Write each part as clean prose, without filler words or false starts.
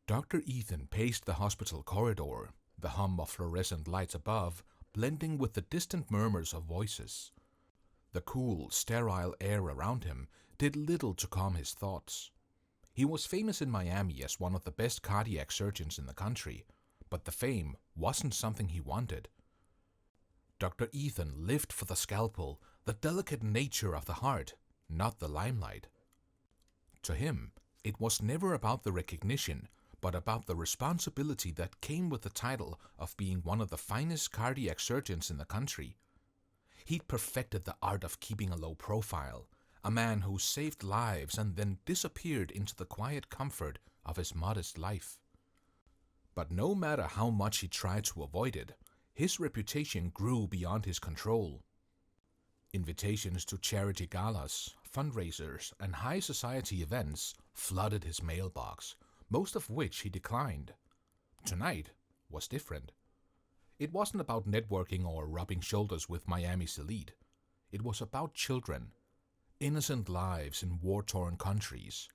Dr. Ethan paced the hospital corridor, the hum of fluorescent lights above blending with the distant murmurs of voices. The cool, sterile air around him did little to calm his thoughts. He was famous in Miami as one of the best cardiac surgeons in the country, but the fame wasn't something he wanted. Dr. Ethan lived for the scalpel, the delicate nature of the heart, not the limelight. To him, it was never about the recognition, but about the responsibility that came with the title of being one of the finest cardiac surgeons in the country. He'd perfected the art of keeping a low profile, a man who saved lives and then disappeared into the quiet comfort of his modest life. But no matter how much he tried to avoid it, his reputation grew beyond his control. Invitations to charity galas, fundraisers, and high society events flooded his mailbox, most of which he declined. Tonight was different. It wasn't about networking or rubbing shoulders with Miami's elite. It was about children, innocent lives in war-torn countries.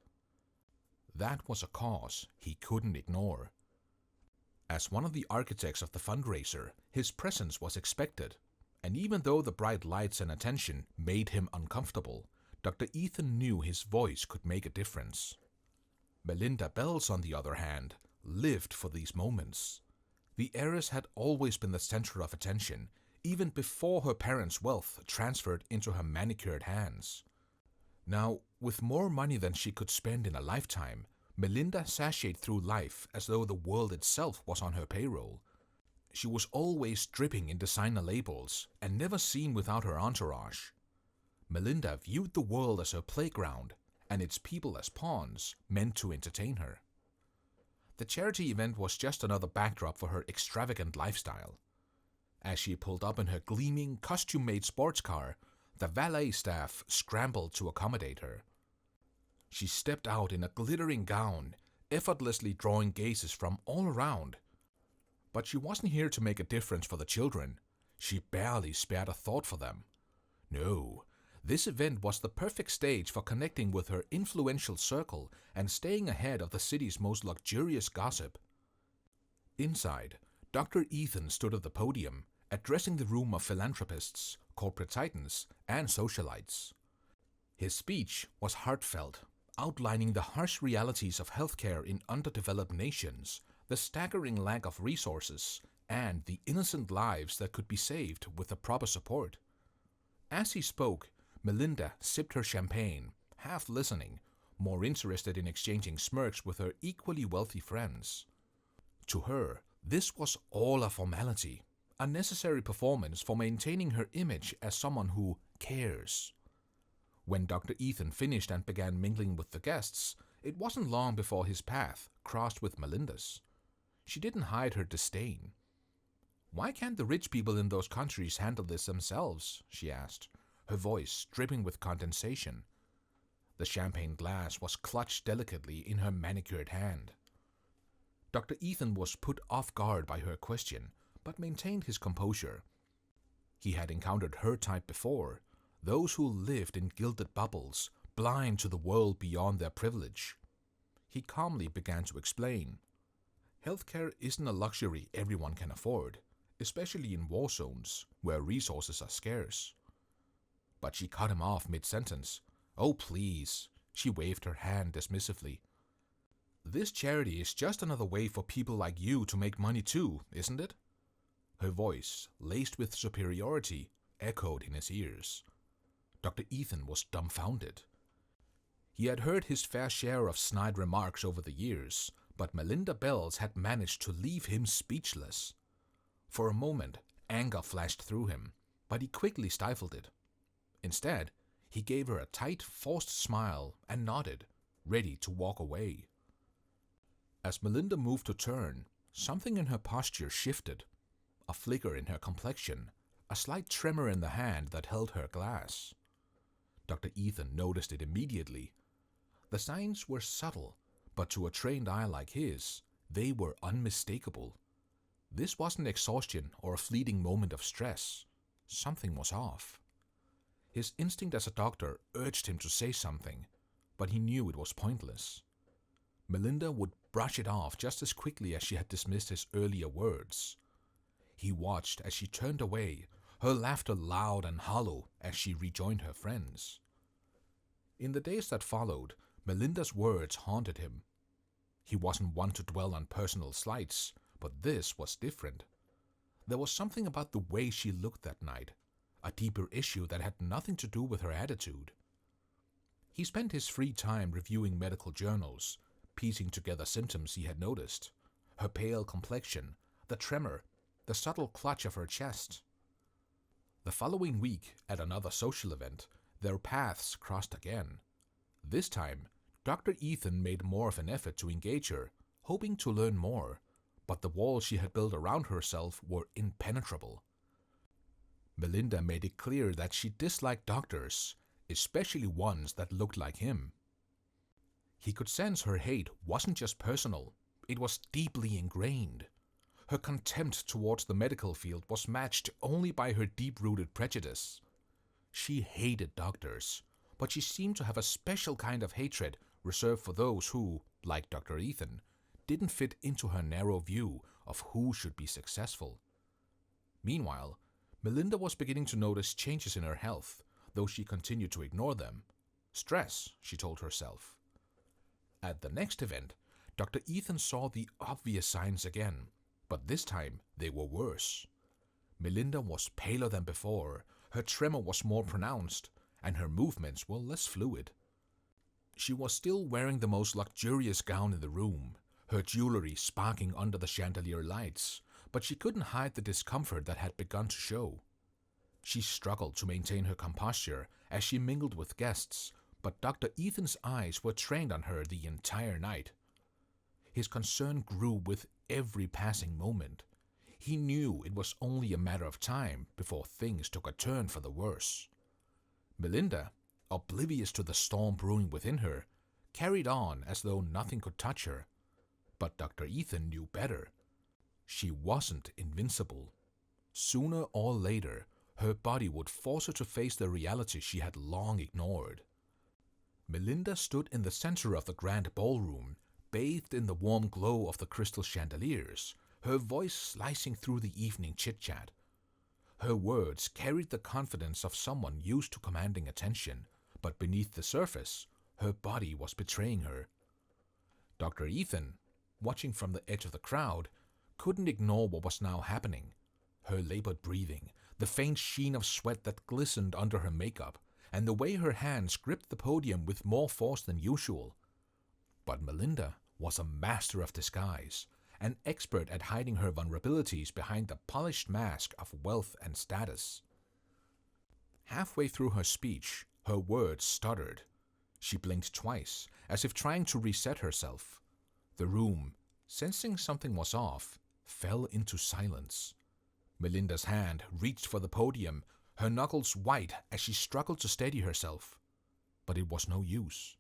That was a cause he couldn't ignore. As one of the architects of the fundraiser, his presence was expected, and even though the bright lights and attention made him uncomfortable, Dr. Ethan knew his voice could make a difference. Melinda Bells, on the other hand, lived for these moments. The heiress had always been the center of attention, even before her parents' wealth transferred into her manicured hands. Now, with more money than she could spend in a lifetime, Melinda sashayed through life as though the world itself was on her payroll. She was always dripping in designer labels and never seen without her entourage. Melinda viewed the world as her playground and its people as pawns meant to entertain her. The charity event was just another backdrop for her extravagant lifestyle. As she pulled up in her gleaming, costume-made sports car, the valet staff scrambled to accommodate her. She stepped out in a glittering gown, effortlessly drawing gazes from all around. But she wasn't here to make a difference for the children. She barely spared a thought for them. No, this event was the perfect stage for connecting with her influential circle and staying ahead of the city's most luxurious gossip. Inside, Dr. Ethan stood at the podium, addressing the room of philanthropists, corporate titans, and socialites. His speech was heartfelt, outlining the harsh realities of healthcare in underdeveloped nations, the staggering lack of resources, and the innocent lives that could be saved with the proper support. As he spoke, Melinda sipped her champagne, half listening, more interested in exchanging smirks with her equally wealthy friends. To her, this was all a formality, a necessary performance for maintaining her image as someone who cares. When Dr. Ethan finished and began mingling with the guests, it wasn't long before his path crossed with Melinda's. She didn't hide her disdain. "Why can't the rich people in those countries handle this themselves?" she asked, her voice dripping with condensation. The champagne glass was clutched delicately in her manicured hand. Dr. Ethan was put off guard by her question, but maintained his composure. He had encountered her type before, those who lived in gilded bubbles, blind to the world beyond their privilege. He calmly began to explain. Healthcare isn't a luxury everyone can afford, especially in war zones, where resources are scarce. But she cut him off mid-sentence. "Oh, please," she waved her hand dismissively. "This charity is just another way for people like you to make money too, isn't it?" Her voice, laced with superiority, echoed in his ears. Dr. Ethan was dumbfounded. He had heard his fair share of snide remarks over the years, but Melinda Bells had managed to leave him speechless. For a moment, anger flashed through him, but he quickly stifled it. Instead, he gave her a tight, forced smile and nodded, ready to walk away. As Melinda moved to turn, something in her posture shifted. A flicker in her complexion, a slight tremor in the hand that held her glass. Dr. Ethan noticed it immediately. The signs were subtle, but to a trained eye like his, they were unmistakable. This wasn't exhaustion or a fleeting moment of stress. Something was off. His instinct as a doctor urged him to say something, but he knew it was pointless. Melinda would brush it off just as quickly as she had dismissed his earlier words. He watched as she turned away, her laughter loud and hollow as she rejoined her friends. In the days that followed, Melinda's words haunted him. He wasn't one to dwell on personal slights, but this was different. There was something about the way she looked that night, a deeper issue that had nothing to do with her attitude. He spent his free time reviewing medical journals, piecing together symptoms he had noticed: her pale complexion, the tremor, the subtle clutch of her chest. The following week, at another social event, their paths crossed again. This time, Dr. Ethan made more of an effort to engage her, hoping to learn more, but the walls she had built around herself were impenetrable. Melinda made it clear that she disliked doctors, especially ones that looked like him. He could sense her hate wasn't just personal, it was deeply ingrained. Her contempt towards the medical field was matched only by her deep-rooted prejudice. She hated doctors, but she seemed to have a special kind of hatred reserved for those who, like Dr. Ethan, didn't fit into her narrow view of who should be successful. Meanwhile, Melinda was beginning to notice changes in her health, though she continued to ignore them. Stress, she told herself. At the next event, Dr. Ethan saw the obvious signs again, but this time they were worse. Melinda was paler than before, her tremor was more pronounced, and her movements were less fluid. She was still wearing the most luxurious gown in the room, her jewelry sparkling under the chandelier lights, but she couldn't hide the discomfort that had begun to show. She struggled to maintain her composure as she mingled with guests, but Dr. Ethan's eyes were trained on her the entire night. His concern grew with every passing moment. He knew it was only a matter of time before things took a turn for the worse. Melinda, oblivious to the storm brewing within her, carried on as though nothing could touch her. But Dr. Ethan knew better. She wasn't invincible. Sooner or later, her body would force her to face the reality she had long ignored. Melinda stood in the center of the grand ballroom, bathed in the warm glow of the crystal chandeliers, her voice slicing through the evening chit-chat. Her words carried the confidence of someone used to commanding attention, but beneath the surface, her body was betraying her. Dr. Ethan, watching from the edge of the crowd, couldn't ignore what was now happening. Her labored breathing, the faint sheen of sweat that glistened under her makeup, and the way her hands gripped the podium with more force than usual. But Melinda was a master of disguise, an expert at hiding her vulnerabilities behind the polished mask of wealth and status. Halfway through her speech, her words stuttered. She blinked twice, as if trying to reset herself. The room, sensing something was off, fell into silence. Melinda's hand reached for the podium, her knuckles white as she struggled to steady herself. But it was no use.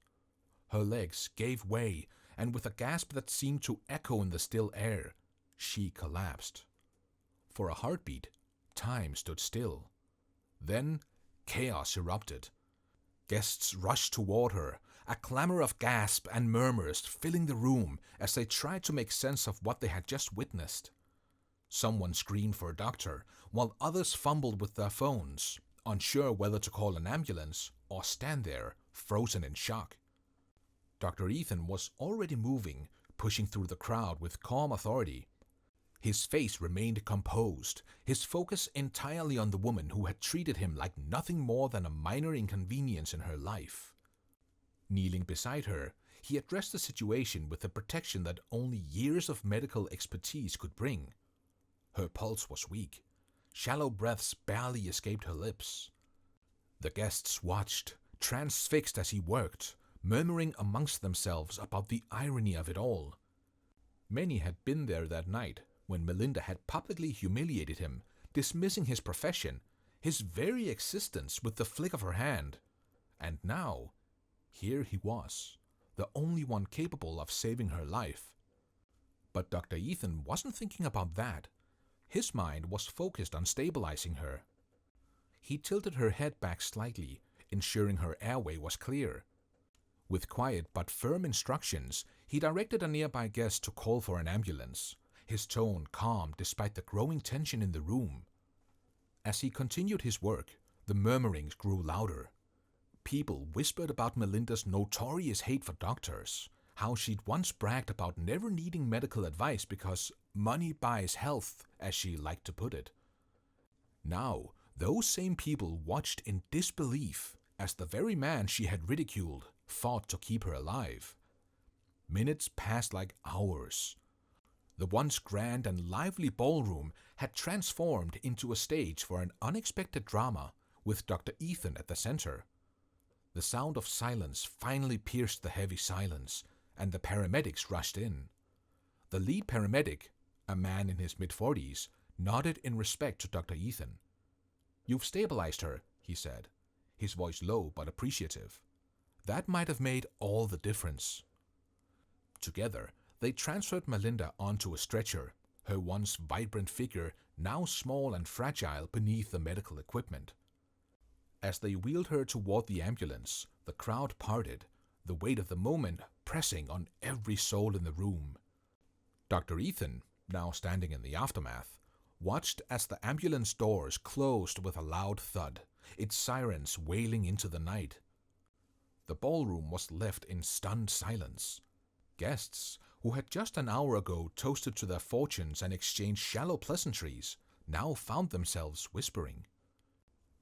Her legs gave way, and with a gasp that seemed to echo in the still air, she collapsed. For a heartbeat, time stood still. Then chaos erupted. Guests rushed toward her, a clamor of gasps and murmurs filling the room as they tried to make sense of what they had just witnessed. Someone screamed for a doctor, while others fumbled with their phones, unsure whether to call an ambulance or stand there, frozen in shock. Dr. Ethan was already moving, pushing through the crowd with calm authority. His face remained composed, his focus entirely on the woman who had treated him like nothing more than a minor inconvenience in her life. Kneeling beside her, he addressed the situation with the protection that only years of medical expertise could bring. Her pulse was weak. Shallow breaths barely escaped her lips. The guests watched, transfixed as he worked, murmuring amongst themselves about the irony of it all. Many had been there that night when Melinda had publicly humiliated him, dismissing his profession, his very existence with the flick of her hand. And now, here he was, the only one capable of saving her life. But Dr. Ethan wasn't thinking about that. His mind was focused on stabilizing her. He tilted her head back slightly, ensuring her airway was clear. With quiet but firm instructions, He directed a nearby guest to call for an ambulance, his tone calm despite the growing tension in the room. As he continued his work, the murmurings grew louder. People whispered about Melinda's notorious hate for doctors, how she'd once bragged about never needing medical advice because money buys health, as she liked to put it. Now, those same people watched in disbelief as the very man she had ridiculed fought to keep her alive. Minutes passed like hours. The once grand and lively ballroom had transformed into a stage for an unexpected drama with Dr. Ethan at the center. The sound of silence finally pierced the heavy silence, and the paramedics rushed in. The lead paramedic, a man in his mid-40s, nodded in respect to Dr. Ethan. "You've stabilized her," he said, his voice low but appreciative. "That might have made all the difference." Together, they transferred Melinda onto a stretcher, her once vibrant figure now small and fragile beneath the medical equipment. As they wheeled her toward the ambulance, the crowd parted, the weight of the moment pressing on every soul in the room. Dr. Ethan, now standing in the aftermath, watched as the ambulance doors closed with a loud thud, its sirens wailing into the night. The ballroom was left in stunned silence. Guests, who had just an hour ago toasted to their fortunes and exchanged shallow pleasantries, now found themselves whispering.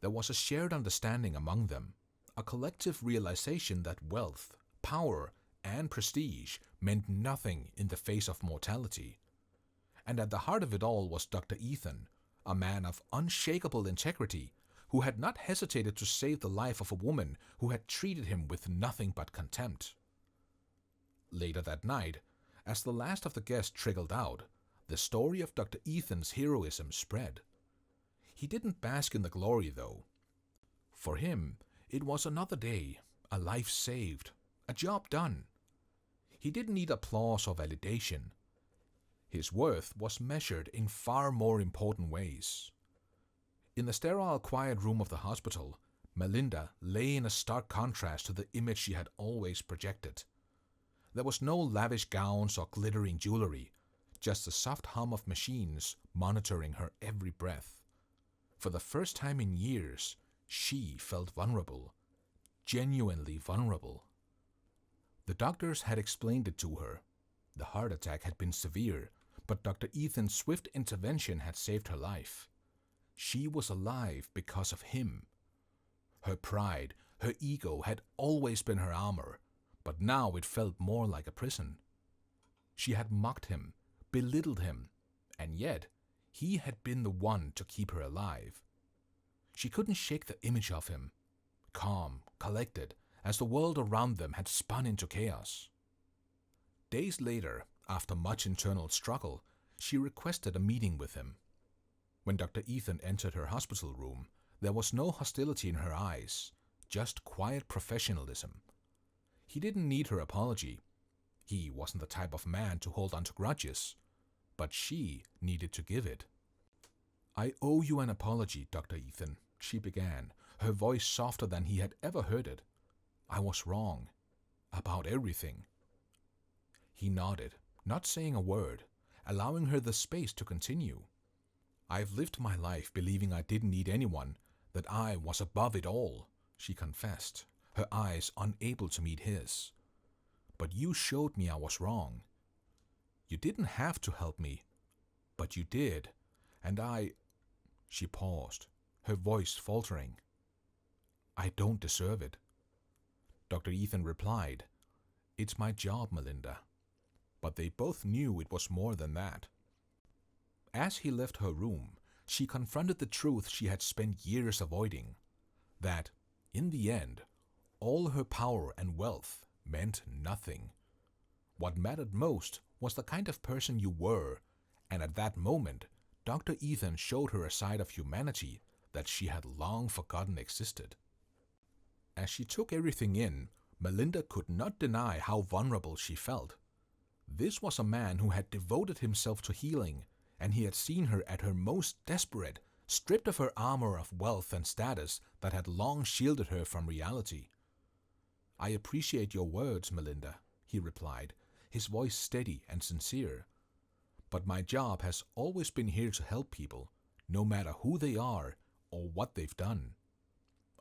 There was a shared understanding among them, a collective realization that wealth, power, and prestige meant nothing in the face of mortality. And at the heart of it all was Dr. Ethan, a man of unshakable integrity, who had not hesitated to save the life of a woman who had treated him with nothing but contempt. Later that night, as the last of the guests trickled out, the story of Dr. Ethan's heroism spread. He didn't bask in the glory, though. For him, it was another day, a life saved, a job done. He didn't need applause or validation. His worth was measured in far more important ways. In the sterile, quiet room of the hospital, Melinda lay in a stark contrast to the image she had always projected. There was no lavish gowns or glittering jewelry, just the soft hum of machines monitoring her every breath. For the first time in years, she felt vulnerable, genuinely vulnerable. The doctors had explained it to her. The heart attack had been severe, but Dr. Ethan's swift intervention had saved her life. She was alive because of him. Her pride, her ego had always been her armor, but now it felt more like a prison. She had mocked him, belittled him, and yet he had been the one to keep her alive. She couldn't shake the image of him, calm, collected, as the world around them had spun into chaos. Days later, after much internal struggle, she requested a meeting with him. When Dr. Ethan entered her hospital room, there was no hostility in her eyes, just quiet professionalism. He didn't need her apology. He wasn't the type of man to hold on to grudges, but she needed to give it. "I owe you an apology, Dr. Ethan," she began, her voice softer than he had ever heard it. "I was wrong. About everything." He nodded, not saying a word, allowing her the space to continue. "I've lived my life believing I didn't need anyone, that I was above it all," she confessed, her eyes unable to meet his. "But you showed me I was wrong. You didn't have to help me, but you did, and I—" She paused, her voice faltering. "I don't deserve it." Dr. Ethan replied, "It's my job, Melinda." But they both knew it was more than that. As he left her room, she confronted the truth she had spent years avoiding, that, in the end, all her power and wealth meant nothing. What mattered most was the kind of person you were, and at that moment, Dr. Ethan showed her a side of humanity that she had long forgotten existed. As she took everything in, Melinda could not deny how vulnerable she felt. This was a man who had devoted himself to healing, and he had seen her at her most desperate, stripped of her armor of wealth and status that had long shielded her from reality. "I appreciate your words, Melinda," he replied, his voice steady and sincere. "But my job has always been here to help people, no matter who they are or what they've done.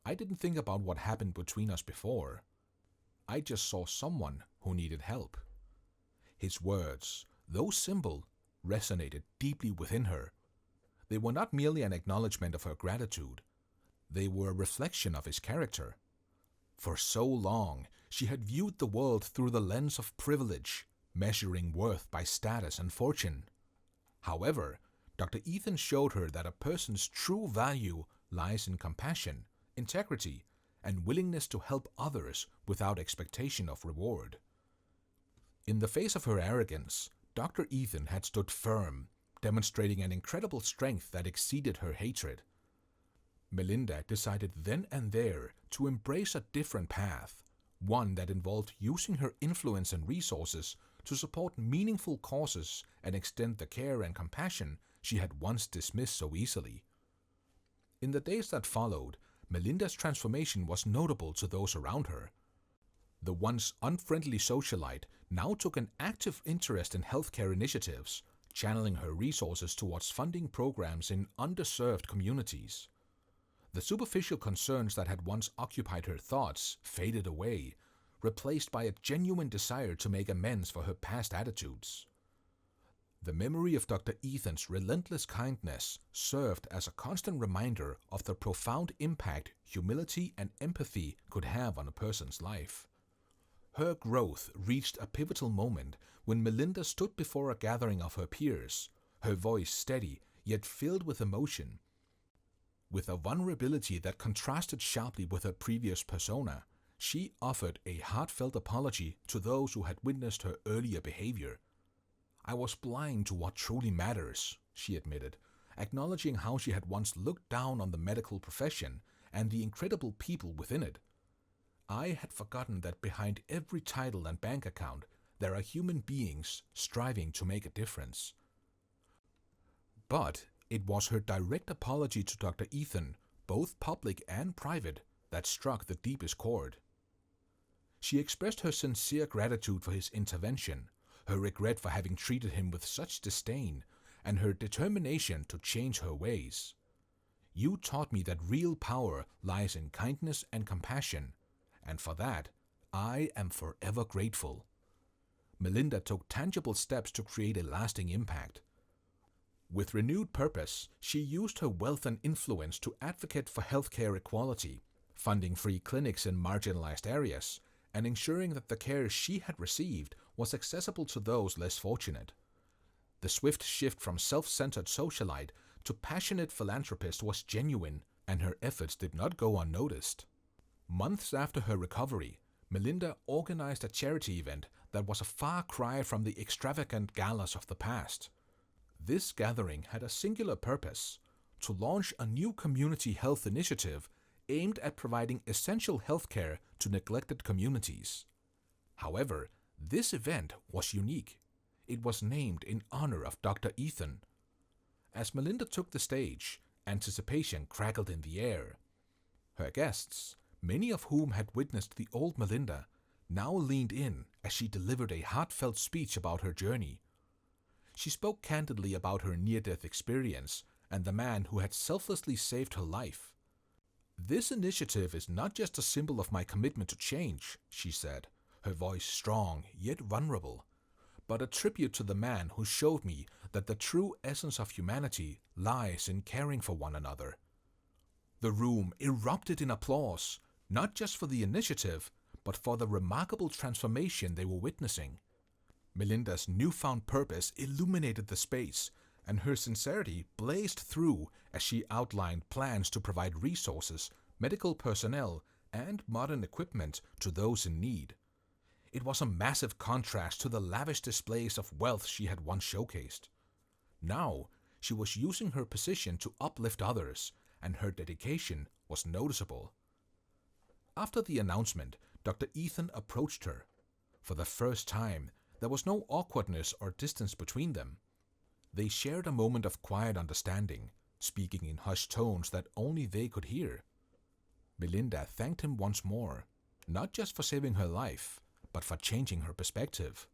I didn't think about what happened between us before. I just saw someone who needed help." His words, though simple, resonated deeply within her. They were not merely an acknowledgement of her gratitude. They were a reflection of his character. For so long, she had viewed the world through the lens of privilege, measuring worth by status and fortune. However, Dr. Ethan showed her that a person's true value lies in compassion, integrity, and willingness to help others without expectation of reward. In the face of her arrogance, Dr. Ethan had stood firm, demonstrating an incredible strength that exceeded her hatred. Melinda decided then and there to embrace a different path, one that involved using her influence and resources to support meaningful causes and extend the care and compassion she had once dismissed so easily. In the days that followed, Melinda's transformation was notable to those around her. The once unfriendly socialite now took an active interest in healthcare initiatives, channeling her resources towards funding programs in underserved communities. The superficial concerns that had once occupied her thoughts faded away, replaced by a genuine desire to make amends for her past attitudes. The memory of Dr. Ethan's relentless kindness served as a constant reminder of the profound impact humility and empathy could have on a person's life. Her growth reached a pivotal moment when Melinda stood before a gathering of her peers, her voice steady yet filled with emotion. With a vulnerability that contrasted sharply with her previous persona, she offered a heartfelt apology to those who had witnessed her earlier behavior. "I was blind to what truly matters," she admitted, acknowledging how she had once looked down on the medical profession and the incredible people within it. "I had forgotten that behind every title and bank account, there are human beings striving to make a difference." But it was her direct apology to Dr. Ethan, both public and private, that struck the deepest chord. She expressed her sincere gratitude for his intervention, her regret for having treated him with such disdain, and her determination to change her ways. "You taught me that real power lies in kindness and compassion, and for that, I am forever grateful." Melinda took tangible steps to create a lasting impact. With renewed purpose, she used her wealth and influence to advocate for healthcare equality, funding free clinics in marginalized areas, and ensuring that the care she had received was accessible to those less fortunate. The swift shift from self-centered socialite to passionate philanthropist was genuine, and her efforts did not go unnoticed. Months after her recovery, Melinda organized a charity event that was a far cry from the extravagant galas of the past. This gathering had a singular purpose: to launch a new community health initiative aimed at providing essential healthcare to neglected communities. However, this event was unique. It was named in honor of Dr. Ethan. As Melinda took the stage, anticipation crackled in the air. Her guests, many of whom had witnessed the old Melinda, now leaned in as she delivered a heartfelt speech about her journey. She spoke candidly about her near-death experience and the man who had selflessly saved her life. "This initiative is not just a symbol of my commitment to change," she said, her voice strong yet vulnerable, "but a tribute to the man who showed me that the true essence of humanity lies in caring for one another." The room erupted in applause, not just for the initiative, but for the remarkable transformation they were witnessing. Melinda's newfound purpose illuminated the space, and her sincerity blazed through as she outlined plans to provide resources, medical personnel, and modern equipment to those in need. It was a massive contrast to the lavish displays of wealth she had once showcased. Now, she was using her position to uplift others, and her dedication was noticeable. After the announcement, Dr. Ethan approached her. For the first time, there was no awkwardness or distance between them. They shared a moment of quiet understanding, speaking in hushed tones that only they could hear. Melinda thanked him once more, not just for saving her life, but for changing her perspective.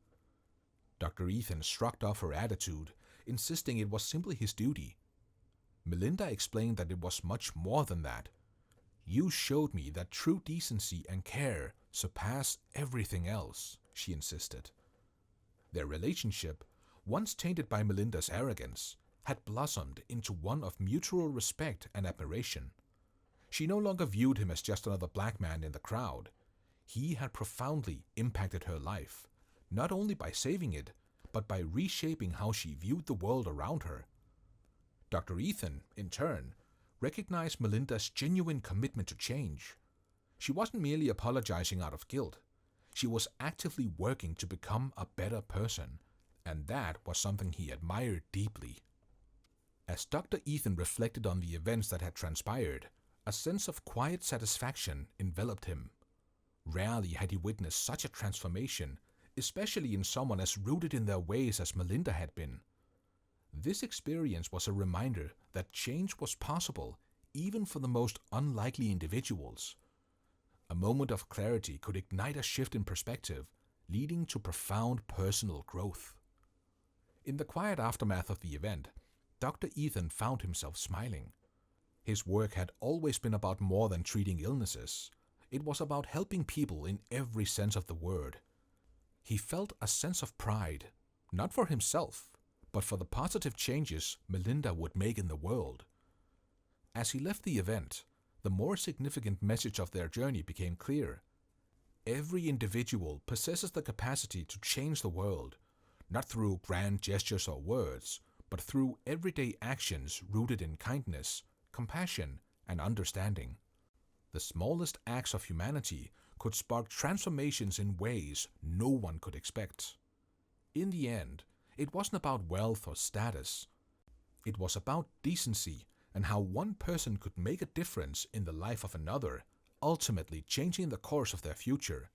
Dr. Ethan shrugged off her attitude, insisting it was simply his duty. Melinda explained that it was much more than that. "You showed me that true decency and care surpass everything else," she insisted. Their relationship, once tainted by Melinda's arrogance, had blossomed into one of mutual respect and admiration. She no longer viewed him as just another black man in the crowd. He had profoundly impacted her life, not only by saving it, but by reshaping how she viewed the world around her. Dr. Ethan, in turn, recognized Melinda's genuine commitment to change. She wasn't merely apologizing out of guilt. She was actively working to become a better person, and that was something he admired deeply. As Dr. Ethan reflected on the events that had transpired, a sense of quiet satisfaction enveloped him. Rarely had he witnessed such a transformation, especially in someone as rooted in their ways as Melinda had been. This experience was a reminder that change was possible, even for the most unlikely individuals. A moment of clarity could ignite a shift in perspective, leading to profound personal growth. In the quiet aftermath of the event, Dr. Ethan found himself smiling. His work had always been about more than treating illnesses. It was about helping people in every sense of the word. He felt a sense of pride, not for himself, but for the positive changes Melinda would make in the world. As he left the event, the more significant message of their journey became clear. Every individual possesses the capacity to change the world, not through grand gestures or words, but through everyday actions rooted in kindness, compassion, and understanding. The smallest acts of humanity could spark transformations in ways no one could expect. In the end, it wasn't about wealth or status. It was about decency and how one person could make a difference in the life of another, ultimately changing the course of their future.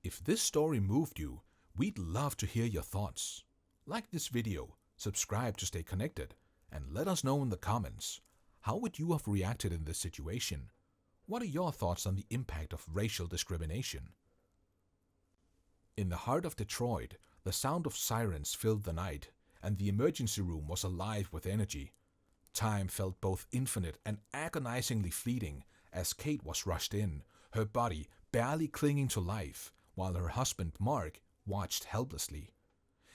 If this story moved you, we'd love to hear your thoughts. Like this video, subscribe to stay connected, and let us know in the comments, how would you have reacted in this situation? What are your thoughts on the impact of racial discrimination? In the heart of Detroit, the sound of sirens filled the night, and the emergency room was alive with energy. Time felt both infinite and agonizingly fleeting as Kate was rushed in, her body barely clinging to life, while her husband, Mark, watched helplessly.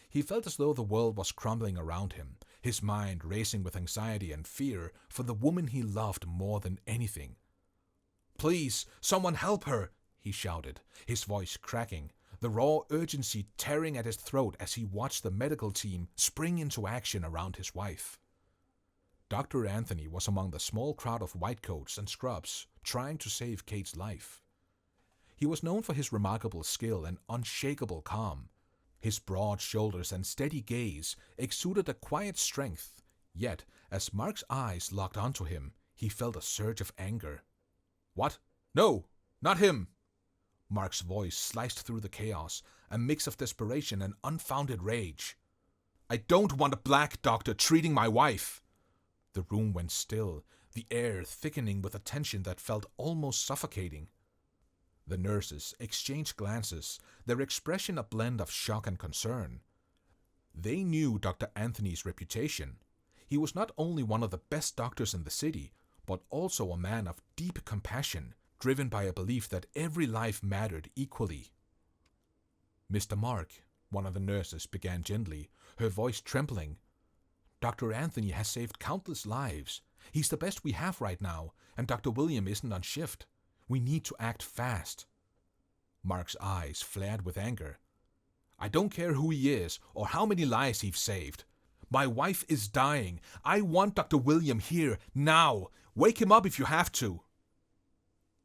He felt as though the world was crumbling around him, his mind racing with anxiety and fear for the woman he loved more than anything. "Please, someone help her!" he shouted, his voice cracking, the raw urgency tearing at his throat as he watched the medical team spring into action around his wife. Dr. Anthony was among the small crowd of whitecoats and scrubs trying to save Kate's life. He was known for his remarkable skill and unshakable calm. His broad shoulders and steady gaze exuded a quiet strength, yet as Mark's eyes locked onto him, he felt a surge of anger. "What? No, not him!" Mark's voice sliced through the chaos, a mix of desperation and unfounded rage. "I don't want a black doctor treating my wife!" The room went still, the air thickening with a tension that felt almost suffocating. The nurses exchanged glances, their expression a blend of shock and concern. They knew Dr. Anthony's reputation. He was not only one of the best doctors in the city, but also a man of deep compassion, driven by a belief that every life mattered equally. "Mr. Mark," one of the nurses began gently, her voice trembling. "Dr. Anthony has saved countless lives. He's the best we have right now, and Dr. William isn't on shift. We need to act fast." Mark's eyes flared with anger. "I don't care who he is or how many lives he's saved. My wife is dying. I want Dr. William here, now. Wake him up if you have to."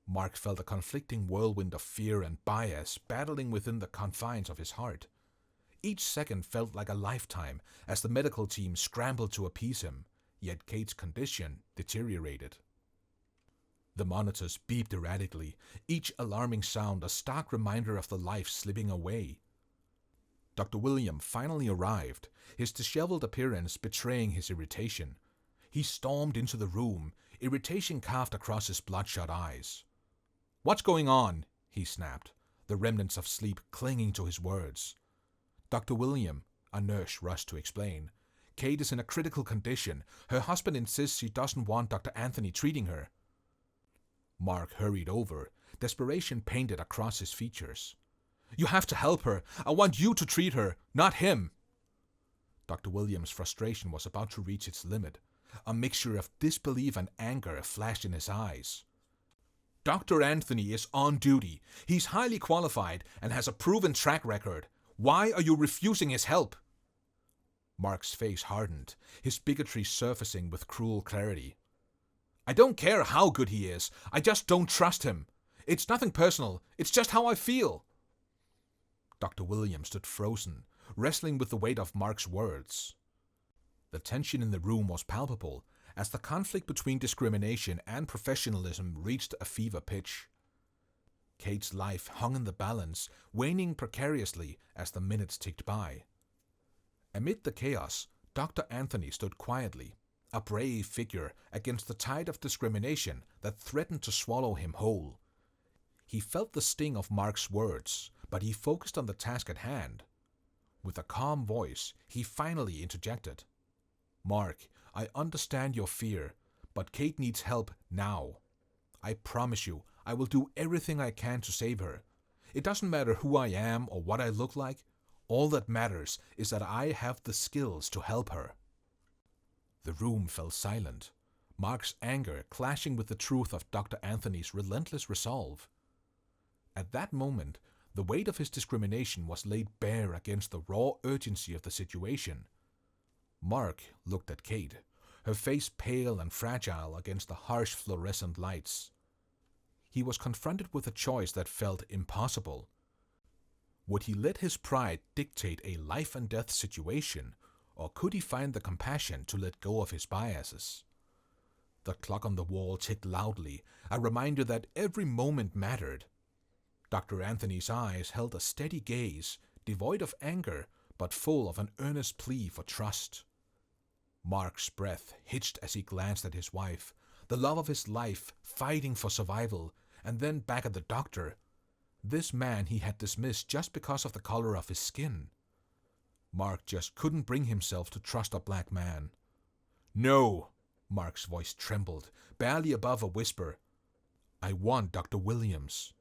Mark felt a conflicting whirlwind of fear and bias battling within the confines of his heart. Each second felt like a lifetime as the medical team scrambled to appease him, yet Kate's condition deteriorated. The monitors beeped erratically, each alarming sound a stark reminder of the life slipping away. Dr. William finally arrived, his disheveled appearance betraying his irritation. He stormed into the room, irritation carved across his bloodshot eyes. "What's going on?" he snapped, the remnants of sleep clinging to his words. Dr. William, a nurse rushed to explain. Kate is in a critical condition. Her husband insists she doesn't want Dr. Anthony treating her. Mark hurried over, desperation painted across his features. You have to help her. I want you to treat her, not him. Dr. William's frustration was about to reach its limit. A mixture of disbelief and anger flashed in his eyes. Dr. Anthony is on duty. He's highly qualified and has a proven track record. Why are you refusing his help? Mark's face hardened, his bigotry surfacing with cruel clarity. I don't care how good he is. I just don't trust him. It's nothing personal. It's just how I feel. Dr. William stood frozen, wrestling with the weight of Mark's words. The tension in the room was palpable as the conflict between discrimination and professionalism reached a fever pitch. Kate's life hung in the balance, waning precariously as the minutes ticked by. Amid the chaos, Dr. Anthony stood quietly, a brave figure against the tide of discrimination that threatened to swallow him whole. He felt the sting of Mark's words, but he focused on the task at hand. With a calm voice, he finally interjected. Mark, I understand your fear, but Kate needs help now. I promise you, I will do everything I can to save her. It doesn't matter who I am or what I look like. All that matters is that I have the skills to help her. The room fell silent, Mark's anger clashing with the truth of Dr. Anthony's relentless resolve. At that moment, the weight of his discrimination was laid bare against the raw urgency of the situation. Mark looked at Kate, her face pale and fragile against the harsh fluorescent lights. He was confronted with a choice that felt impossible. Would he let his pride dictate a life-and-death situation, or could he find the compassion to let go of his biases? The clock on the wall ticked loudly, a reminder that every moment mattered. Dr. Anthony's eyes held a steady gaze, devoid of anger, but full of an earnest plea for trust. Mark's breath hitched as he glanced at his wife, the love of his life fighting for survival, and then back at the doctor. This man he had dismissed just because of the color of his skin. Mark just couldn't bring himself to trust a black man. No, Mark's voice trembled, barely above a whisper. I want Dr. Williams.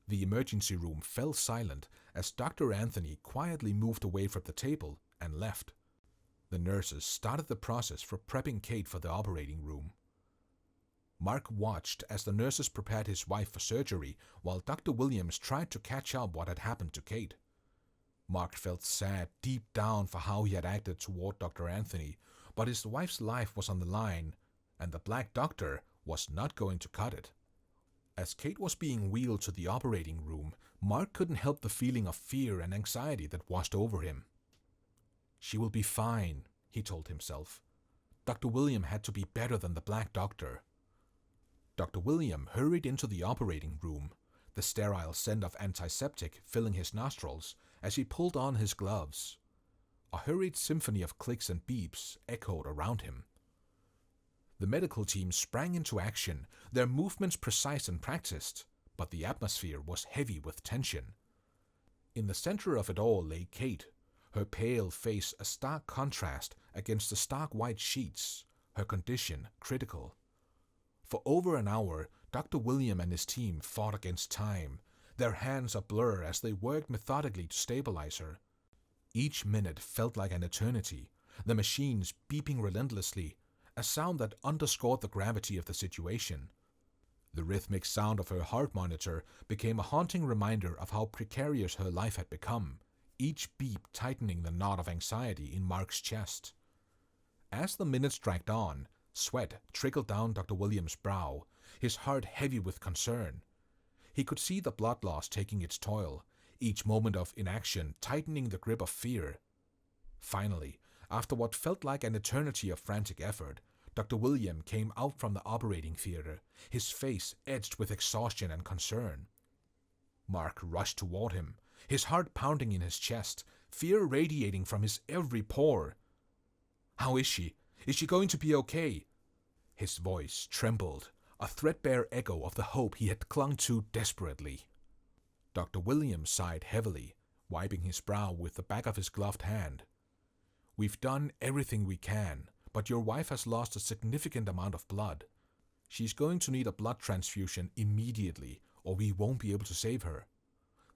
The emergency room fell silent as Dr. Anthony quietly moved away from the table and left. The nurses started the process for prepping Kate for the operating room. Mark watched as the nurses prepared his wife for surgery while Dr. Williams tried to catch up what had happened to Kate. Mark felt sad deep down for how he had acted toward Dr. Anthony, but his wife's life was on the line, and the black doctor was not going to cut it. As Kate was being wheeled to the operating room, Mark couldn't help the feeling of fear and anxiety that washed over him. She will be fine, he told himself. Dr. William had to be better than the black doctor. Dr. William hurried into the operating room, the sterile scent of antiseptic filling his nostrils as he pulled on his gloves. A hurried symphony of clicks and beeps echoed around him. The medical team sprang into action, their movements precise and practiced, but the atmosphere was heavy with tension. In the center of it all lay Kate, her pale face a stark contrast against the stark white sheets, her condition critical. For over an hour, Dr. William and his team fought against time, their hands a blur as they worked methodically to stabilize her. Each minute felt like an eternity, the machines beeping relentlessly, a sound that underscored the gravity of the situation. The rhythmic sound of her heart monitor became a haunting reminder of how precarious her life had become, each beep tightening the knot of anxiety in Mark's chest. As the minutes dragged on, sweat trickled down Dr. Williams' brow, his heart heavy with concern. He could see the blood loss taking its toll, each moment of inaction tightening the grip of fear. Finally, after what felt like an eternity of frantic effort, Dr. William came out from the operating theater, his face edged with exhaustion and concern. Mark rushed toward him, his heart pounding in his chest, fear radiating from his every pore. How is she? Is she going to be okay? His voice trembled, a threadbare echo of the hope he had clung to desperately. Dr. Williams sighed heavily, wiping his brow with the back of his gloved hand. "We've done everything we can, but your wife has lost a significant amount of blood. She's going to need a blood transfusion immediately, or we won't be able to save her.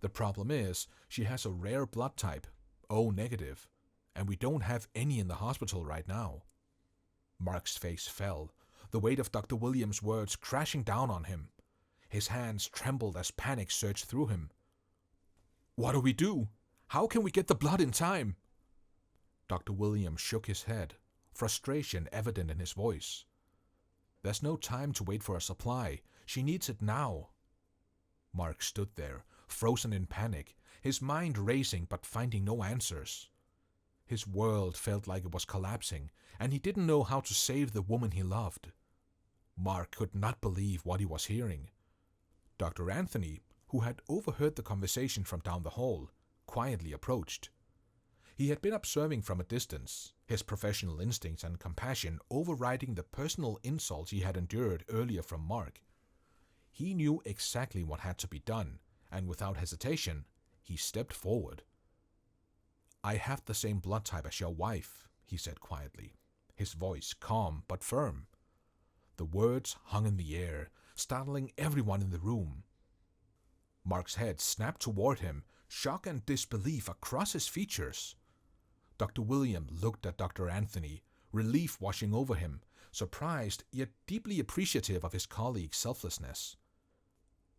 The problem is, she has a rare blood type, O negative, and we don't have any in the hospital right now." Mark's face fell, the weight of Dr. Williams' words crashing down on him. His hands trembled as panic surged through him. "What do we do? How can we get the blood in time?" Dr. Williams shook his head, frustration evident in his voice. "There's no time to wait for a supply. She needs it now." Mark stood there, frozen in panic, his mind racing but finding no answers. His world felt like it was collapsing, and he didn't know how to save the woman he loved. Mark could not believe what he was hearing. Dr. Anthony, who had overheard the conversation from down the hall, quietly approached. He had been observing from a distance, his professional instincts and compassion overriding the personal insults he had endured earlier from Mark. He knew exactly what had to be done, and without hesitation, he stepped forward. "I have the same blood type as your wife," he said quietly, his voice calm but firm. The words hung in the air, startling everyone in the room. Mark's head snapped toward him, shock and disbelief across his features. Dr. William looked at Dr. Anthony, relief washing over him, surprised yet deeply appreciative of his colleague's selflessness.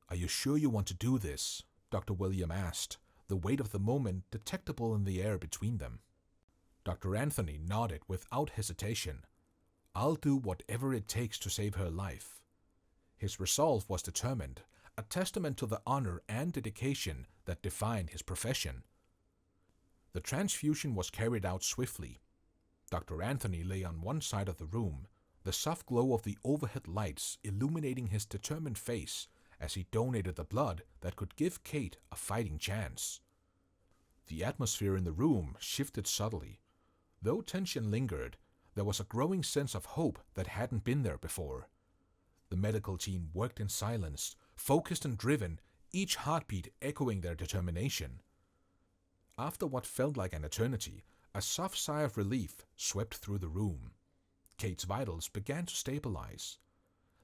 "Are you sure you want to do this?" Dr. William asked, the weight of the moment detectable in the air between them. Dr. Anthony nodded without hesitation. "I'll do whatever it takes to save her life." His resolve was determined, a testament to the honor and dedication that defined his profession. The transfusion was carried out swiftly. Dr. Anthony lay on one side of the room, the soft glow of the overhead lights illuminating his determined face as he donated the blood that could give Kate a fighting chance. The atmosphere in the room shifted subtly. Though tension lingered, there was a growing sense of hope that hadn't been there before. The medical team worked in silence, focused and driven, each heartbeat echoing their determination. After what felt like an eternity, a soft sigh of relief swept through the room. Kate's vitals began to stabilize.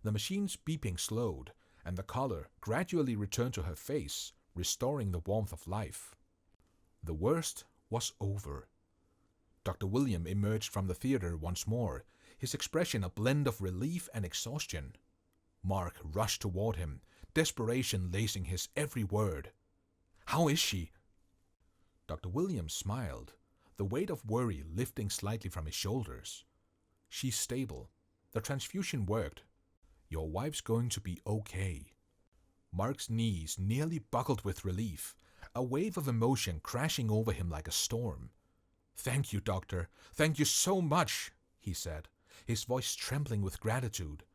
The machine's beeping slowed, and the color gradually returned to her face, restoring the warmth of life. The worst was over. Dr. William emerged from the theater once more, his expression a blend of relief and exhaustion. Mark rushed toward him, desperation lacing his every word. "How is she?" Dr. Williams smiled, the weight of worry lifting slightly from his shoulders. "She's stable. The transfusion worked. Your wife's going to be okay." Mark's knees nearly buckled with relief, a wave of emotion crashing over him like a storm. "Thank you, doctor. Thank you so much," he said, his voice trembling with gratitude.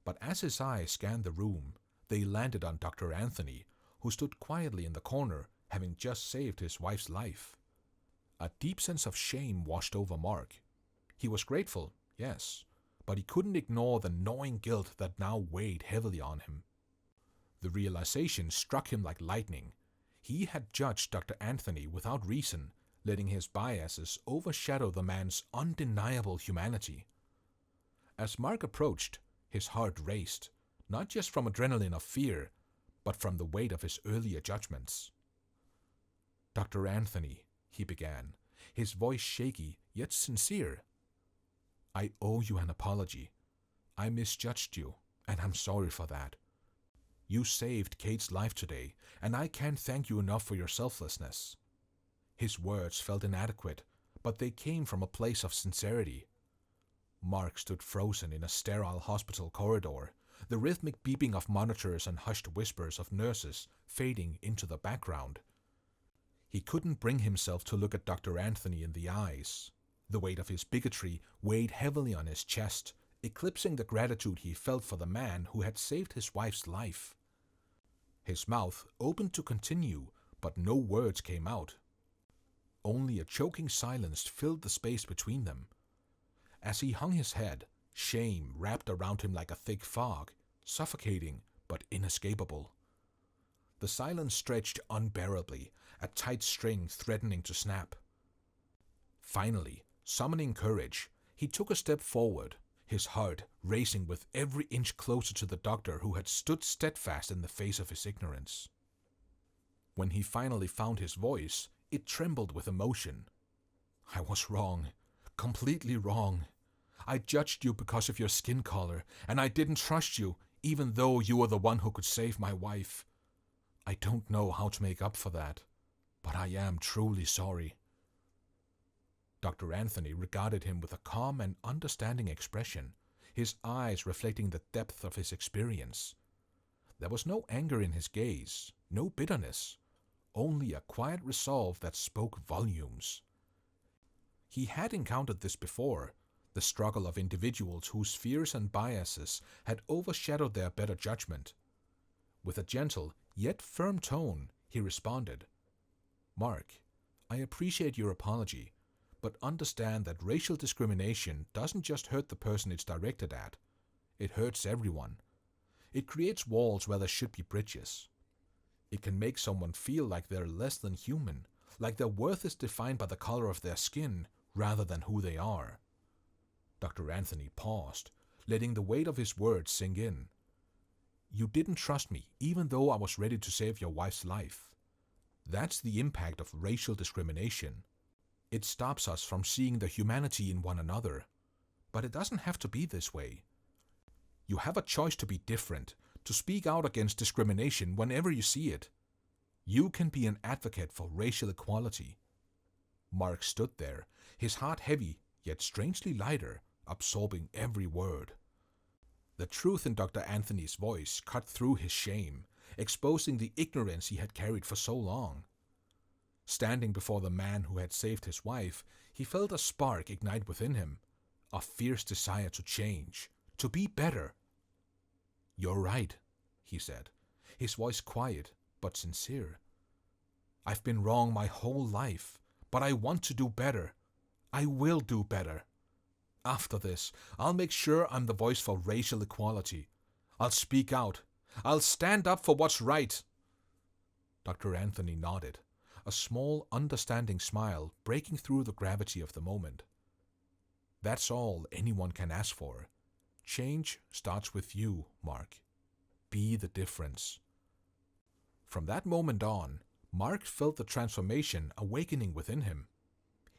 But as his eyes scanned the room, they landed on Dr. Anthony, who stood quietly in the corner, having just saved his wife's life. A deep sense of shame washed over Mark. He was grateful, yes, but he couldn't ignore the gnawing guilt that now weighed heavily on him. The realization struck him like lightning. He had judged Dr. Anthony without reason, letting his biases overshadow the man's undeniable humanity. As Mark approached, his heart raced, not just from adrenaline of fear, but from the weight of his earlier judgments. "Dr. Anthony," he began, his voice shaky yet sincere, "I owe you an apology. I misjudged you, and I'm sorry for that. You saved Kate's life today, and I can't thank you enough for your selflessness." His words felt inadequate, but they came from a place of sincerity. Mark stood frozen in a sterile hospital corridor, the rhythmic beeping of monitors and hushed whispers of nurses fading into the background. He couldn't bring himself to look at Dr. Anthony in the eyes. The weight of his bigotry weighed heavily on his chest, eclipsing the gratitude he felt for the man who had saved his wife's life. His mouth opened to continue, but no words came out. Only a choking silence filled the space between them. As he hung his head, shame wrapped around him like a thick fog, suffocating but inescapable. The silence stretched unbearably, a tight string threatening to snap. Finally, summoning courage, he took a step forward, his heart racing with every inch closer to the doctor who had stood steadfast in the face of his ignorance. When he finally found his voice, it trembled with emotion. "I was wrong, completely wrong. I judged you because of your skin color, and I didn't trust you, even though you were the one who could save my wife. I don't know how to make up for that, but I am truly sorry." Dr. Anthony regarded him with a calm and understanding expression, his eyes reflecting the depth of his experience. There was no anger in his gaze, no bitterness, only a quiet resolve that spoke volumes. He had encountered this before, the struggle of individuals whose fears and biases had overshadowed their better judgment. With a gentle yet firm tone, he responded, "Mark, I appreciate your apology, but understand that racial discrimination doesn't just hurt the person it's directed at. It hurts everyone. It creates walls where there should be bridges. It can make someone feel like they're less than human, like their worth is defined by the color of their skin rather than who they are." Dr. Anthony paused, letting the weight of his words sink in. "You didn't trust me, even though I was ready to save your wife's life. That's the impact of racial discrimination. It stops us from seeing the humanity in one another. But it doesn't have to be this way. You have a choice to be different, to speak out against discrimination whenever you see it. You can be an advocate for racial equality." Mark stood there, his heart heavy, yet strangely lighter, absorbing every word. The truth in Dr. Anthony's voice cut through his shame, exposing the ignorance he had carried for so long. Standing before the man who had saved his wife, he felt a spark ignite within him, a fierce desire to change, to be better. "You're right," he said, his voice quiet but sincere. "I've been wrong my whole life, but I want to do better. I will do better. After this, I'll make sure I'm the voice for racial equality. I'll speak out. I'll stand up for what's right." Dr. Anthony nodded, a small, understanding smile breaking through the gravity of the moment. "That's all anyone can ask for. Change starts with you, Mark. Be the difference." From that moment on, Mark felt the transformation awakening within him.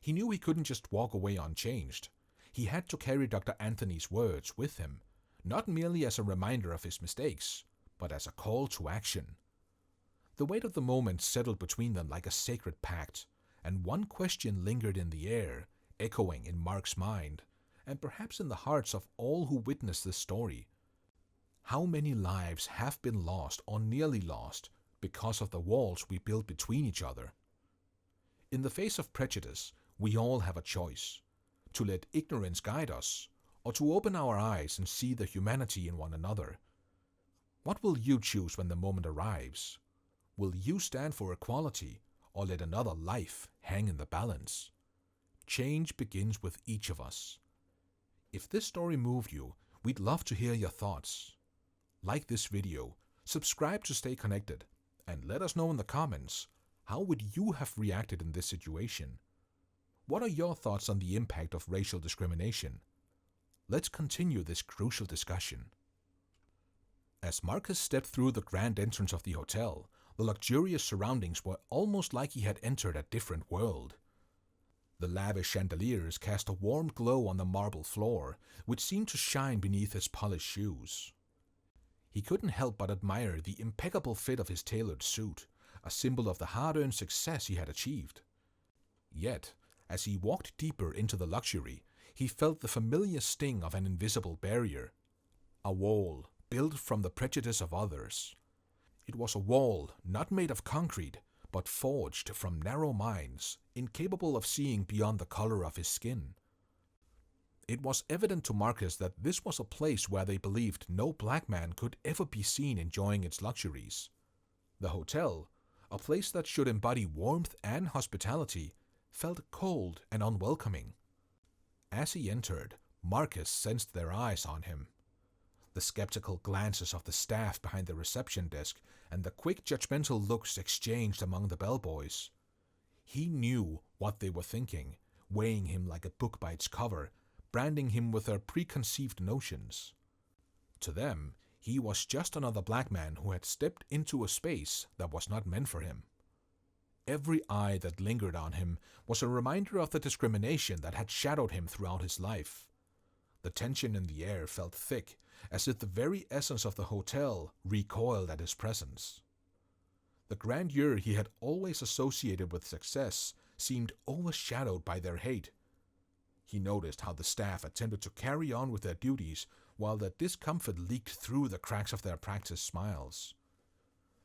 He knew he couldn't just walk away unchanged. He had to carry Dr. Anthony's words with him, not merely as a reminder of his mistakes, but as a call to action. The weight of the moment settled between them like a sacred pact, and one question lingered in the air, echoing in Mark's mind, and perhaps in the hearts of all who witnessed this story. How many lives have been lost or nearly lost because of the walls we build between each other? In the face of prejudice, we all have a choice: to let ignorance guide us, or to open our eyes and see the humanity in one another. What will you choose when the moment arrives? Will you stand for equality, or let another life hang in the balance? Change begins with each of us. If this story moved you, we'd love to hear your thoughts. Like this video, subscribe to stay connected, and let us know in the comments, how would you have reacted in this situation? What are your thoughts on the impact of racial discrimination? Let's continue this crucial discussion. As Marcus stepped through the grand entrance of the hotel, the luxurious surroundings were almost like he had entered a different world. The lavish chandeliers cast a warm glow on the marble floor, which seemed to shine beneath his polished shoes. He couldn't help but admire the impeccable fit of his tailored suit, a symbol of the hard-earned success he had achieved. Yet, as he walked deeper into the luxury, he felt the familiar sting of an invisible barrier, a wall built from the prejudice of others. It was a wall not made of concrete, but forged from narrow minds, incapable of seeing beyond the color of his skin. It was evident to Marcus that this was a place where they believed no black man could ever be seen enjoying its luxuries. The hotel, a place that should embody warmth and hospitality, felt cold and unwelcoming. As he entered, Marcus sensed their eyes on him. The skeptical glances of the staff behind the reception desk and the quick judgmental looks exchanged among the bellboys. He knew what they were thinking, weighing him like a book by its cover, branding him with their preconceived notions. To them, he was just another black man who had stepped into a space that was not meant for him. Every eye that lingered on him was a reminder of the discrimination that had shadowed him throughout his life. The tension in the air felt thick, as if the very essence of the hotel recoiled at his presence. The grandeur he had always associated with success seemed overshadowed by their hate. He noticed how the staff attempted to carry on with their duties while their discomfort leaked through the cracks of their practiced smiles.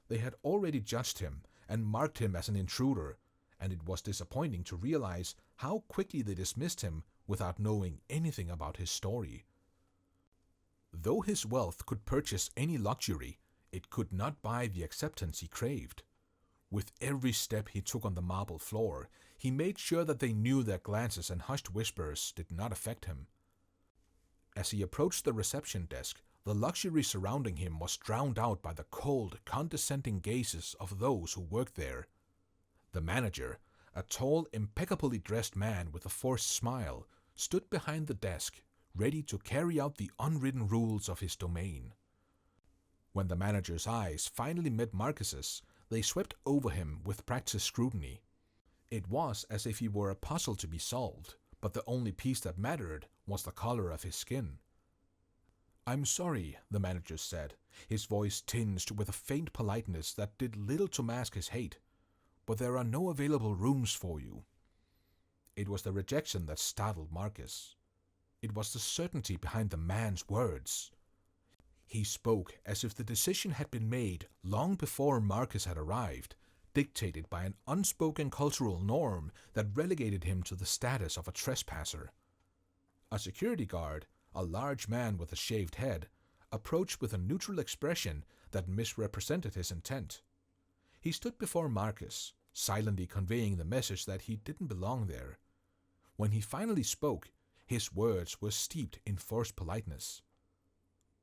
They had already judged him and marked him as an intruder, and it was disappointing to realize how quickly they dismissed him without knowing anything about his story. Though his wealth could purchase any luxury, it could not buy the acceptance he craved. With every step he took on the marble floor, he made sure that they knew their glances and hushed whispers did not affect him. As he approached the reception desk, the luxury surrounding him was drowned out by the cold, condescending gazes of those who worked there. The manager, a tall, impeccably dressed man with a forced smile, stood behind the desk, ready to carry out the unwritten rules of his domain. When the manager's eyes finally met Marcus's, they swept over him with practiced scrutiny. It was as if he were a puzzle to be solved, but the only piece that mattered was the color of his skin. "I'm sorry," the manager said, his voice tinged with a faint politeness that did little to mask his hate, "but there are no available rooms for you." It was the rejection that startled Marcus. It was the certainty behind the man's words. He spoke as if the decision had been made long before Marcus had arrived, dictated by an unspoken cultural norm that relegated him to the status of a trespasser. A security guard, a large man with a shaved head, approached with a neutral expression that misrepresented his intent. He stood before Marcus, silently conveying the message that he didn't belong there. When he finally spoke, his words were steeped in forced politeness.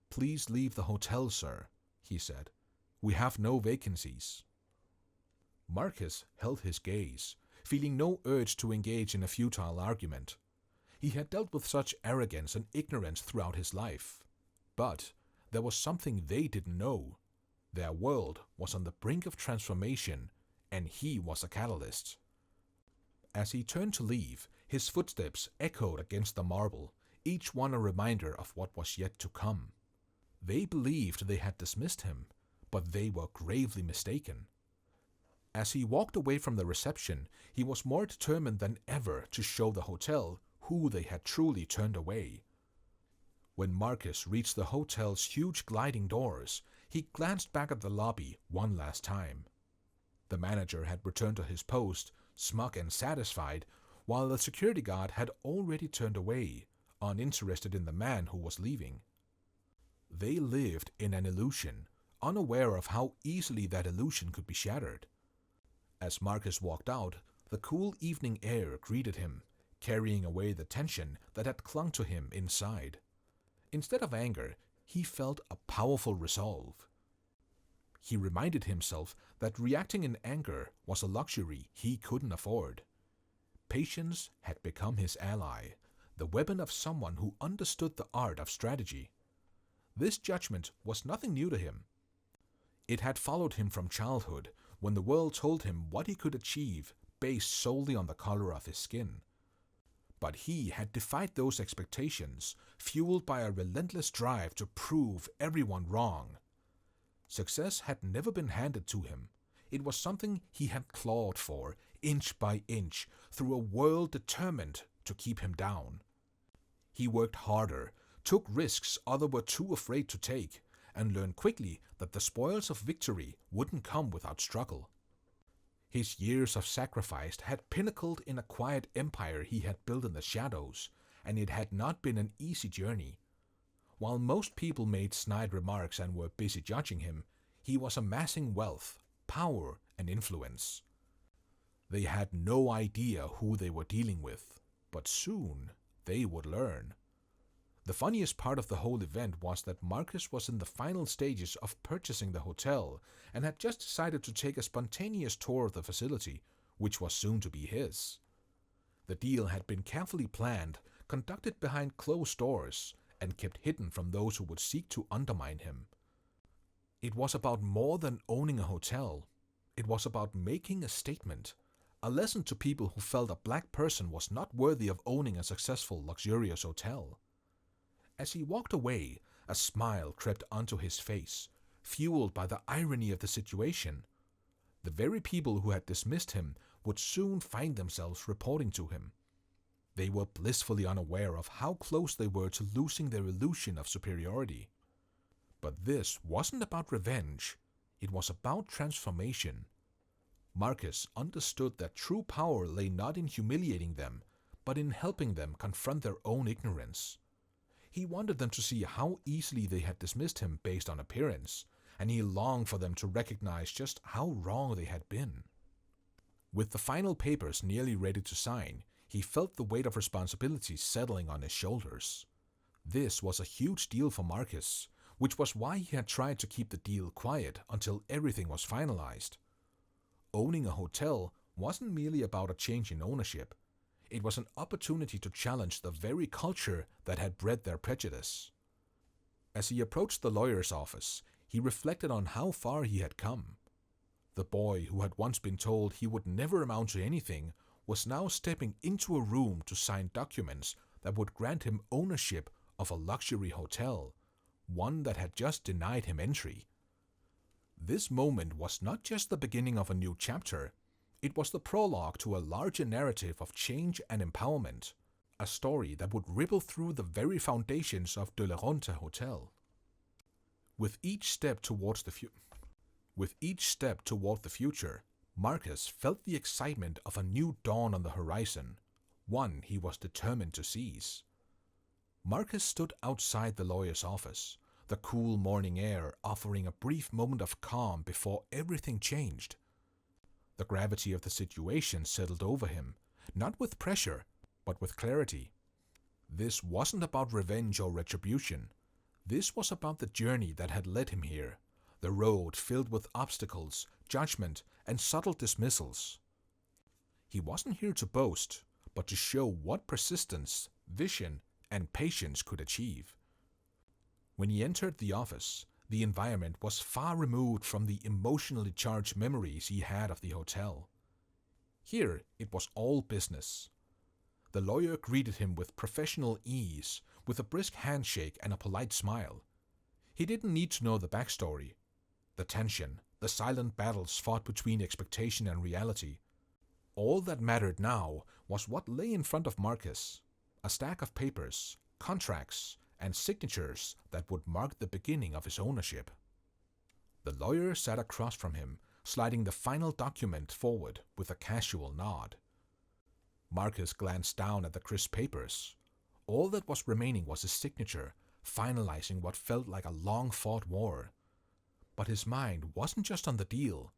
"Please leave the hotel, sir," he said. "We have no vacancies." Marcus held his gaze, feeling no urge to engage in a futile argument. He had dealt with such arrogance and ignorance throughout his life. But there was something they didn't know. Their world was on the brink of transformation, and he was a catalyst. As he turned to leave, his footsteps echoed against the marble, each one a reminder of what was yet to come. They believed they had dismissed him, but they were gravely mistaken. As he walked away from the reception, he was more determined than ever to show the hotel who they had truly turned away. When Marcus reached the hotel's huge gliding doors, he glanced back at the lobby one last time. The manager had returned to his post, smug and satisfied, while the security guard had already turned away, uninterested in the man who was leaving. They lived in an illusion, unaware of how easily that illusion could be shattered. As Marcus walked out, the cool evening air greeted him, carrying away the tension that had clung to him inside. Instead of anger, he felt a powerful resolve. He reminded himself that reacting in anger was a luxury he couldn't afford. Patience had become his ally, the weapon of someone who understood the art of strategy. This judgment was nothing new to him. It had followed him from childhood, when the world told him what he could achieve based solely on the color of his skin. But he had defied those expectations, fueled by a relentless drive to prove everyone wrong. Success had never been handed to him. It was something he had clawed for, inch by inch, through a world determined to keep him down. He worked harder, took risks others were too afraid to take, and learned quickly that the spoils of victory wouldn't come without struggle. His years of sacrifice had pinnacled in a quiet empire he had built in the shadows, and it had not been an easy journey. While most people made snide remarks and were busy judging him, he was amassing wealth, power, and influence. They had no idea who they were dealing with, but soon they would learn. The funniest part of the whole event was that Marcus was in the final stages of purchasing the hotel and had just decided to take a spontaneous tour of the facility, which was soon to be his. The deal had been carefully planned, conducted behind closed doors, and kept hidden from those who would seek to undermine him. It was about more than owning a hotel. It was about making a statement, a lesson to people who felt a black person was not worthy of owning a successful, luxurious hotel. As he walked away, a smile crept onto his face, fueled by the irony of the situation. The very people who had dismissed him would soon find themselves reporting to him. They were blissfully unaware of how close they were to losing their illusion of superiority. But this wasn't about revenge. It was about transformation. Marcus understood that true power lay not in humiliating them, but in helping them confront their own ignorance. He wanted them to see how easily they had dismissed him based on appearance, and he longed for them to recognize just how wrong they had been. With the final papers nearly ready to sign, he felt the weight of responsibility settling on his shoulders. This was a huge deal for Marcus, which was why he had tried to keep the deal quiet until everything was finalized. Owning a hotel wasn't merely about a change in ownership. It was an opportunity to challenge the very culture that had bred their prejudice. As he approached the lawyer's office, he reflected on how far he had come. The boy who had once been told he would never amount to anything was now stepping into a room to sign documents that would grant him ownership of a luxury hotel, one that had just denied him entry. This moment was not just the beginning of a new chapter, it was the prologue to a larger narrative of change and empowerment, a story that would ripple through the very foundations of De La Ronta Hotel. With each step toward the future, Marcus felt the excitement of a new dawn on the horizon, one he was determined to seize. Marcus stood outside the lawyer's office, the cool morning air offering a brief moment of calm before everything changed. The gravity of the situation settled over him, not with pressure, but with clarity. This wasn't about revenge or retribution. This was about the journey that had led him here, the road filled with obstacles, judgment, and subtle dismissals. He wasn't here to boast, but to show what persistence, vision, and patience could achieve. When he entered the office, the environment was far removed from the emotionally charged memories he had of the hotel. Here it was all business. The lawyer greeted him with professional ease, with a brisk handshake and a polite smile. He didn't need to know the backstory, the tension, the silent battles fought between expectation and reality. All that mattered now was what lay in front of Marcus, a stack of papers, contracts, and signatures that would mark the beginning of his ownership. The lawyer sat across from him, sliding the final document forward with a casual nod. Marcus glanced down at the crisp papers. All that was remaining was his signature, finalizing what felt like a long-fought war. But his mind wasn't just on the deal.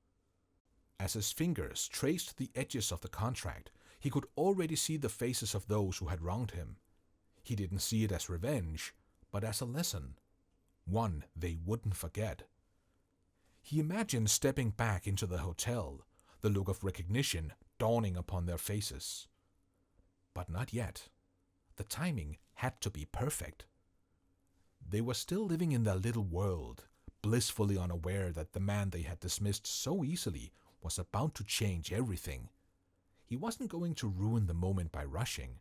As his fingers traced the edges of the contract, he could already see the faces of those who had wronged him. He didn't see it as revenge, but as a lesson, one they wouldn't forget. He imagined stepping back into the hotel, the look of recognition dawning upon their faces. But not yet. The timing had to be perfect. They were still living in their little world, blissfully unaware that the man they had dismissed so easily was about to change everything. He wasn't going to ruin the moment by rushing.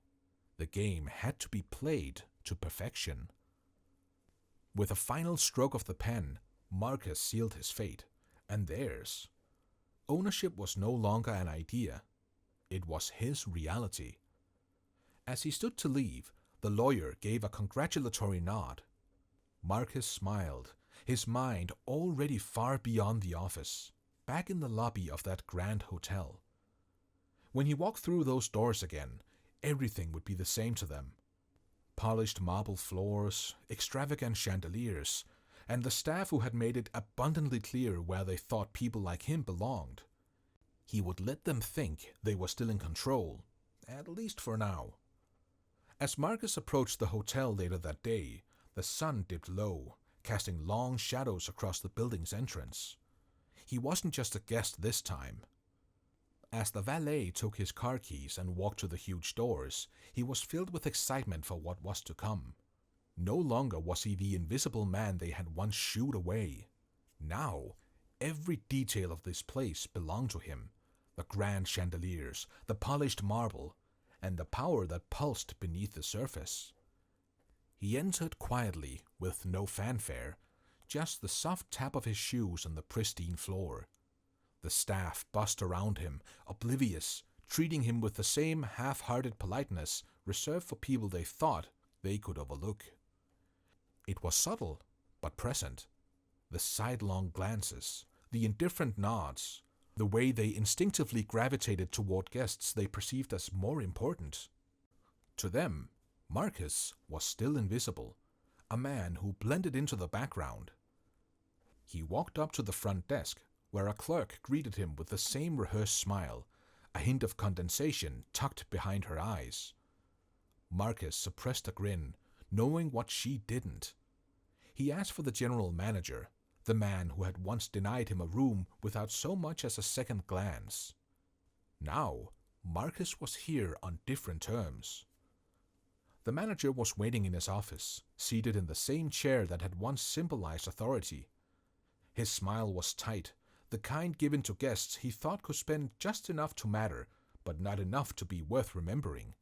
The game had to be played to perfection. With a final stroke of the pen, Marcus sealed his fate, and theirs. Ownership was no longer an idea. It was his reality. As he stood to leave, the lawyer gave a congratulatory nod. Marcus smiled, his mind already far beyond the office, back in the lobby of that grand hotel. When he walked through those doors again, everything would be the same to them. Polished marble floors, extravagant chandeliers, and the staff who had made it abundantly clear where they thought people like him belonged. He would let them think they were still in control, at least for now. As Marcus approached the hotel later that day, the sun dipped low, casting long shadows across the building's entrance. He wasn't just a guest this time. As the valet took his car keys and walked to the huge doors, he was filled with excitement for what was to come. No longer was he the invisible man they had once shooed away. Now, every detail of this place belonged to him. The grand chandeliers, the polished marble, and the power that pulsed beneath the surface. He entered quietly, with no fanfare, just the soft tap of his shoes on the pristine floor. The staff buzzed around him, oblivious, treating him with the same half-hearted politeness reserved for people they thought they could overlook. It was subtle, but present. The sidelong glances, the indifferent nods, the way they instinctively gravitated toward guests they perceived as more important. To them, Marcus was still invisible, a man who blended into the background. He walked up to the front desk, where a clerk greeted him with the same rehearsed smile, a hint of condensation tucked behind her eyes. Marcus suppressed a grin, knowing what she didn't. He asked for the general manager, the man who had once denied him a room without so much as a second glance. Now, Marcus was here on different terms. The manager was waiting in his office, seated in the same chair that had once symbolized authority. His smile was tight, the kind given to guests he thought could spend just enough to matter, but not enough to be worth remembering.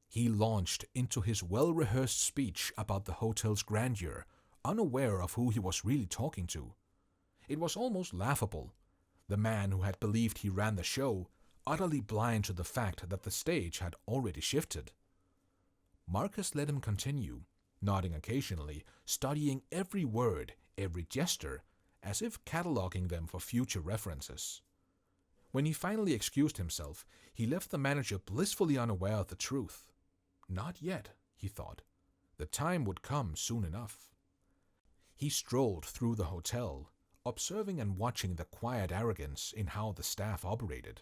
He launched into his well-rehearsed speech about the hotel's grandeur, unaware of who he was really talking to. It was almost laughable. The man who had believed he ran the show, utterly blind to the fact that the stage had already shifted. Marcus let him continue, nodding occasionally, studying every word, every gesture, as if cataloging them for future references. When he finally excused himself, he left the manager blissfully unaware of the truth. Not yet, he thought. The time would come soon enough. He strolled through the hotel, observing and watching the quiet arrogance in how the staff operated.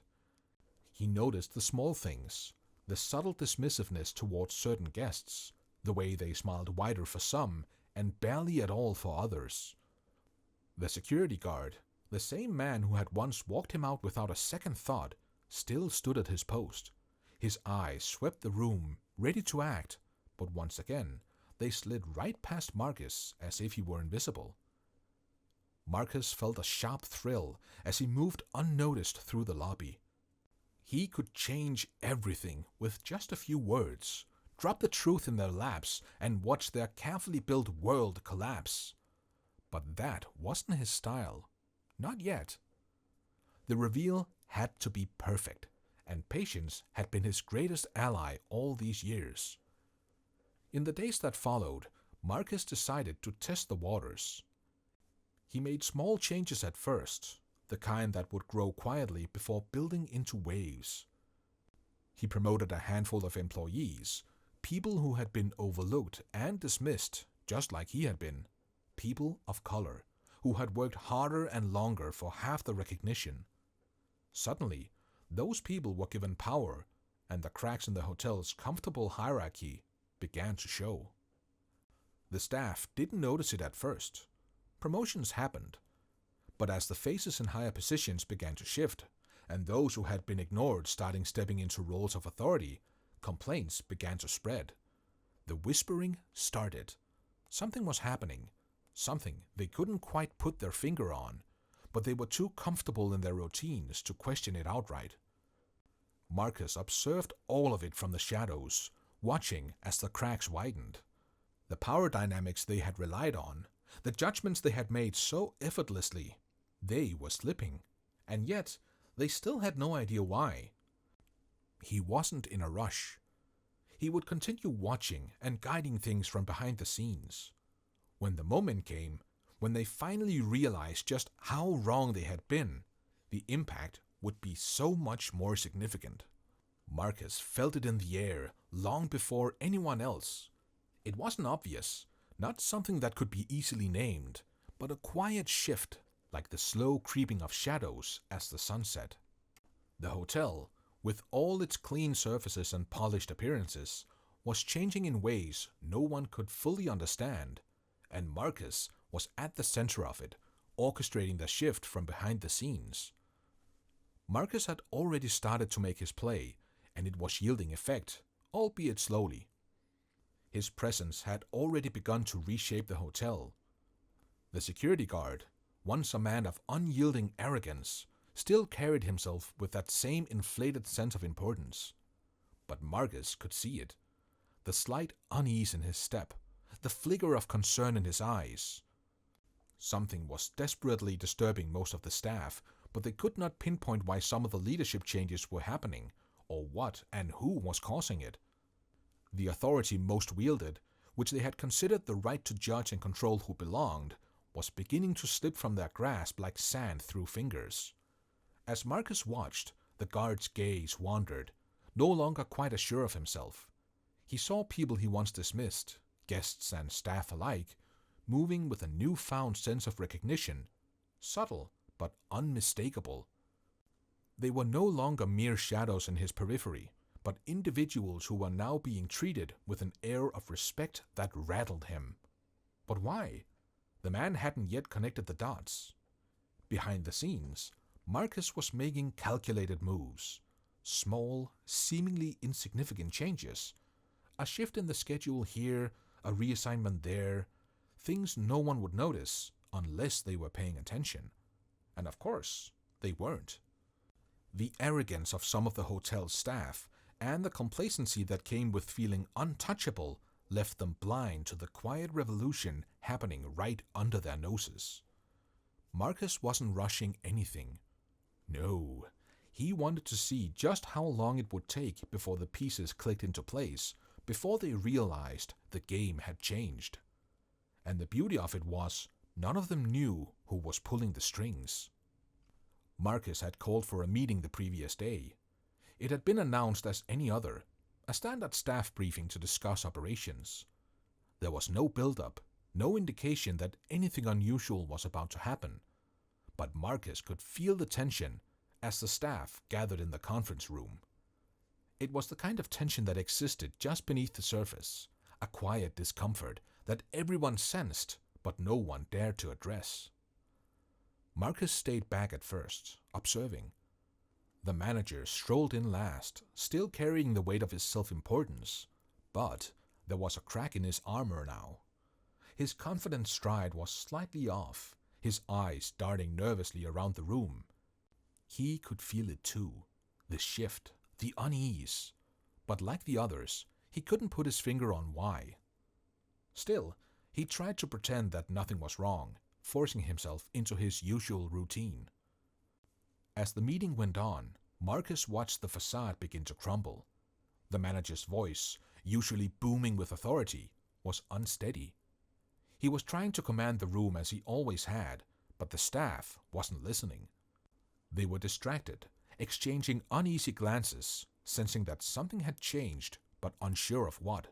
He noticed the small things, the subtle dismissiveness towards certain guests, the way they smiled wider for some and barely at all for others. The security guard, the same man who had once walked him out without a second thought, still stood at his post. His eyes swept the room, ready to act, but once again, they slid right past Marcus as if he were invisible. Marcus felt a sharp thrill as he moved unnoticed through the lobby. He could change everything with just a few words, drop the truth in their laps, and watch their carefully built world collapse. But that wasn't his style. Not yet. The reveal had to be perfect, and patience had been his greatest ally all these years. In the days that followed, Marcus decided to test the waters. He made small changes at first, the kind that would grow quietly before building into waves. He promoted a handful of employees, people who had been overlooked and dismissed, just like he had been, people of color, who had worked harder and longer for half the recognition. Suddenly, those people were given power, and the cracks in the hotel's comfortable hierarchy began to show. The staff didn't notice it at first. Promotions happened. But as the faces in higher positions began to shift, and those who had been ignored starting stepping into roles of authority, complaints began to spread. The whispering started. Something was happening, something they couldn't quite put their finger on, but they were too comfortable in their routines to question it outright. Marcus observed all of it from the shadows, watching as the cracks widened. The power dynamics they had relied on, the judgments they had made so effortlessly, they were slipping, and yet they still had no idea why. He wasn't in a rush. He would continue watching and guiding things from behind the scenes. When the moment came, when they finally realized just how wrong they had been, the impact would be so much more significant. Marcus felt it in the air long before anyone else. It wasn't obvious, not something that could be easily named, but a quiet shift, like the slow creeping of shadows as the sun set. The hotel, with all its clean surfaces and polished appearances, was changing in ways no one could fully understand, and Marcus was at the center of it, orchestrating the shift from behind the scenes. Marcus had already started to make his play, and it was yielding effect, albeit slowly. His presence had already begun to reshape the hotel. The security guard, once a man of unyielding arrogance, still carried himself with that same inflated sense of importance. But Marcus could see it. The slight unease in his step, the flicker of concern in his eyes. Something was desperately disturbing most of the staff, but they could not pinpoint why some of the leadership changes were happening, or what and who was causing it. The authority most wielded, which they had considered the right to judge and control who belonged, was beginning to slip from their grasp like sand through fingers. As Marcus watched, the guard's gaze wandered, no longer quite as sure of himself. He saw people he once dismissed, guests and staff alike, moving with a newfound sense of recognition, subtle but unmistakable. They were no longer mere shadows in his periphery, but individuals who were now being treated with an air of respect that rattled him. But why? The man hadn't yet connected the dots. Behind the scenes, Marcus was making calculated moves, small, seemingly insignificant changes, a shift in the schedule here, a reassignment there, things no one would notice unless they were paying attention. And of course, they weren't. The arrogance of some of the hotel's staff and the complacency that came with feeling untouchable left them blind to the quiet revolution happening right under their noses. Marcus wasn't rushing anything. No, he wanted to see just how long it would take before the pieces clicked into place, before they realized the game had changed. And the beauty of it was, none of them knew who was pulling the strings. Marcus had called for a meeting the previous day. It had been announced as any other, a standard staff briefing to discuss operations. There was no build-up, no indication that anything unusual was about to happen. But Marcus could feel the tension as the staff gathered in the conference room. It was the kind of tension that existed just beneath the surface, a quiet discomfort that everyone sensed but no one dared to address. Marcus stayed back at first, observing. The manager strolled in last, still carrying the weight of his self-importance, but there was a crack in his armor now. His confident stride was slightly off, his eyes darting nervously around the room. He could feel it too, the shift, the unease, but like the others, he couldn't put his finger on why. Still, he tried to pretend that nothing was wrong, forcing himself into his usual routine. As the meeting went on, Marcus watched the facade begin to crumble. The manager's voice, usually booming with authority, was unsteady. He was trying to command the room as he always had, but the staff wasn't listening. They were distracted, exchanging uneasy glances, sensing that something had changed, but unsure of what.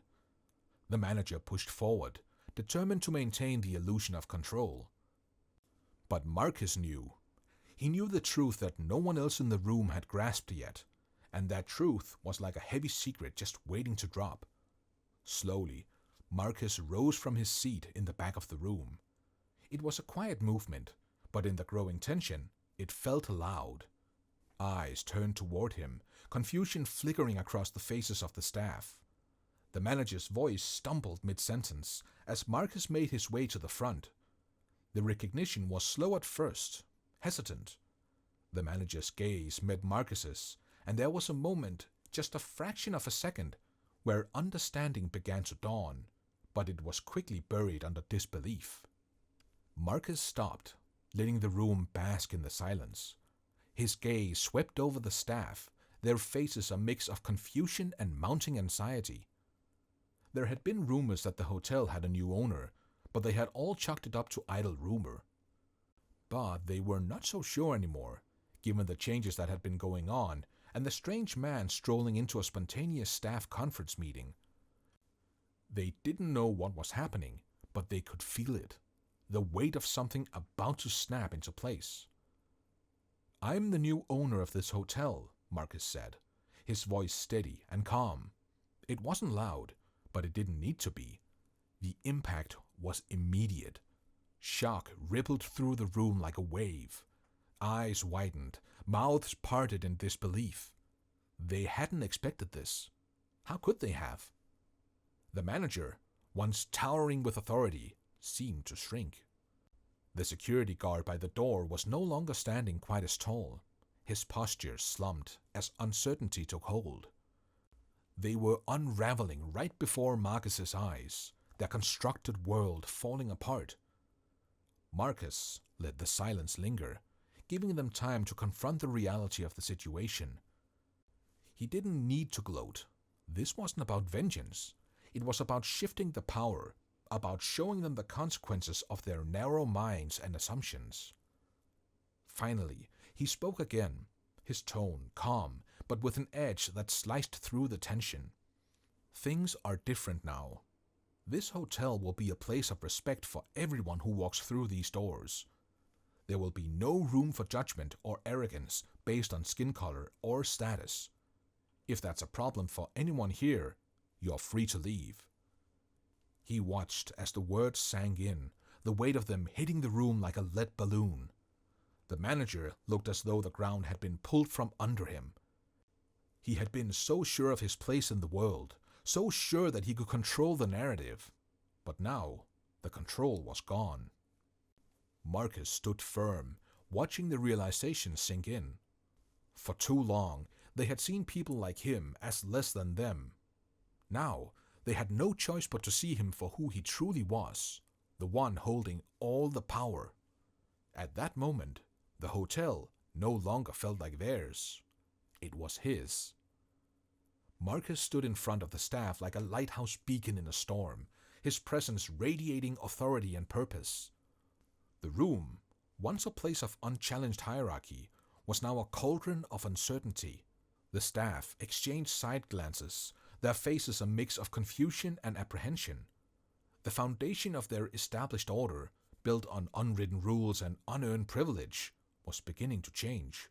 The manager pushed forward, determined to maintain the illusion of control. But Marcus knew. He knew the truth that no one else in the room had grasped yet, and that truth was like a heavy secret just waiting to drop. Slowly, Marcus rose from his seat in the back of the room. It was a quiet movement, but in the growing tension, it felt loud. Eyes turned toward him, confusion flickering across the faces of the staff. The manager's voice stumbled mid-sentence as Marcus made his way to the front. The recognition was slow at first, hesitant. The manager's gaze met Marcus's, and there was a moment, just a fraction of a second, where understanding began to dawn, but it was quickly buried under disbelief. Marcus stopped, letting the room bask in the silence. His gaze swept over the staff, their faces a mix of confusion and mounting anxiety. There had been rumors that the hotel had a new owner, but they had all chalked it up to idle rumor. But they were not so sure anymore, given the changes that had been going on and the strange man strolling into a spontaneous staff conference meeting. They didn't know what was happening, but they could feel it, the weight of something about to snap into place. "I'm the new owner of this hotel," Marcus said, his voice steady and calm. It wasn't loud, But it didn't need to be. The impact was immediate. Shock rippled through the room like a wave. Eyes widened, mouths parted in disbelief. They hadn't expected this. How could they have? The manager, once towering with authority, seemed to shrink. The security guard by the door was no longer standing quite as tall. His posture slumped as uncertainty took hold. They were unraveling right before Marcus's eyes, their constructed world falling apart. Marcus let the silence linger, giving them time to confront the reality of the situation. He didn't need to gloat. This wasn't about vengeance. It was about shifting the power, about showing them the consequences of their narrow minds and assumptions. Finally, he spoke again, his tone calm, but with an edge that sliced through the tension. Things are different now. This hotel will be a place of respect for everyone who walks through these doors. There will be no room for judgment or arrogance based on skin color or status. If that's a problem for anyone here, you're free to leave. He watched as the words sank in, the weight of them hitting the room like a lead balloon. The manager looked as though the ground had been pulled from under him. He had been so sure of his place in the world, so sure that he could control the narrative. But now, the control was gone. Marcus stood firm, watching the realization sink in. For too long, they had seen people like him as less than them. Now, they had no choice but to see him for who he truly was, the one holding all the power. At that moment, the hotel no longer felt like theirs. It was his. Marcus stood in front of the staff like a lighthouse beacon in a storm, his presence radiating authority and purpose. The room, once a place of unchallenged hierarchy, was now a cauldron of uncertainty. The staff exchanged side glances, their faces a mix of confusion and apprehension. The foundation of their established order, built on unwritten rules and unearned privilege, was beginning to change.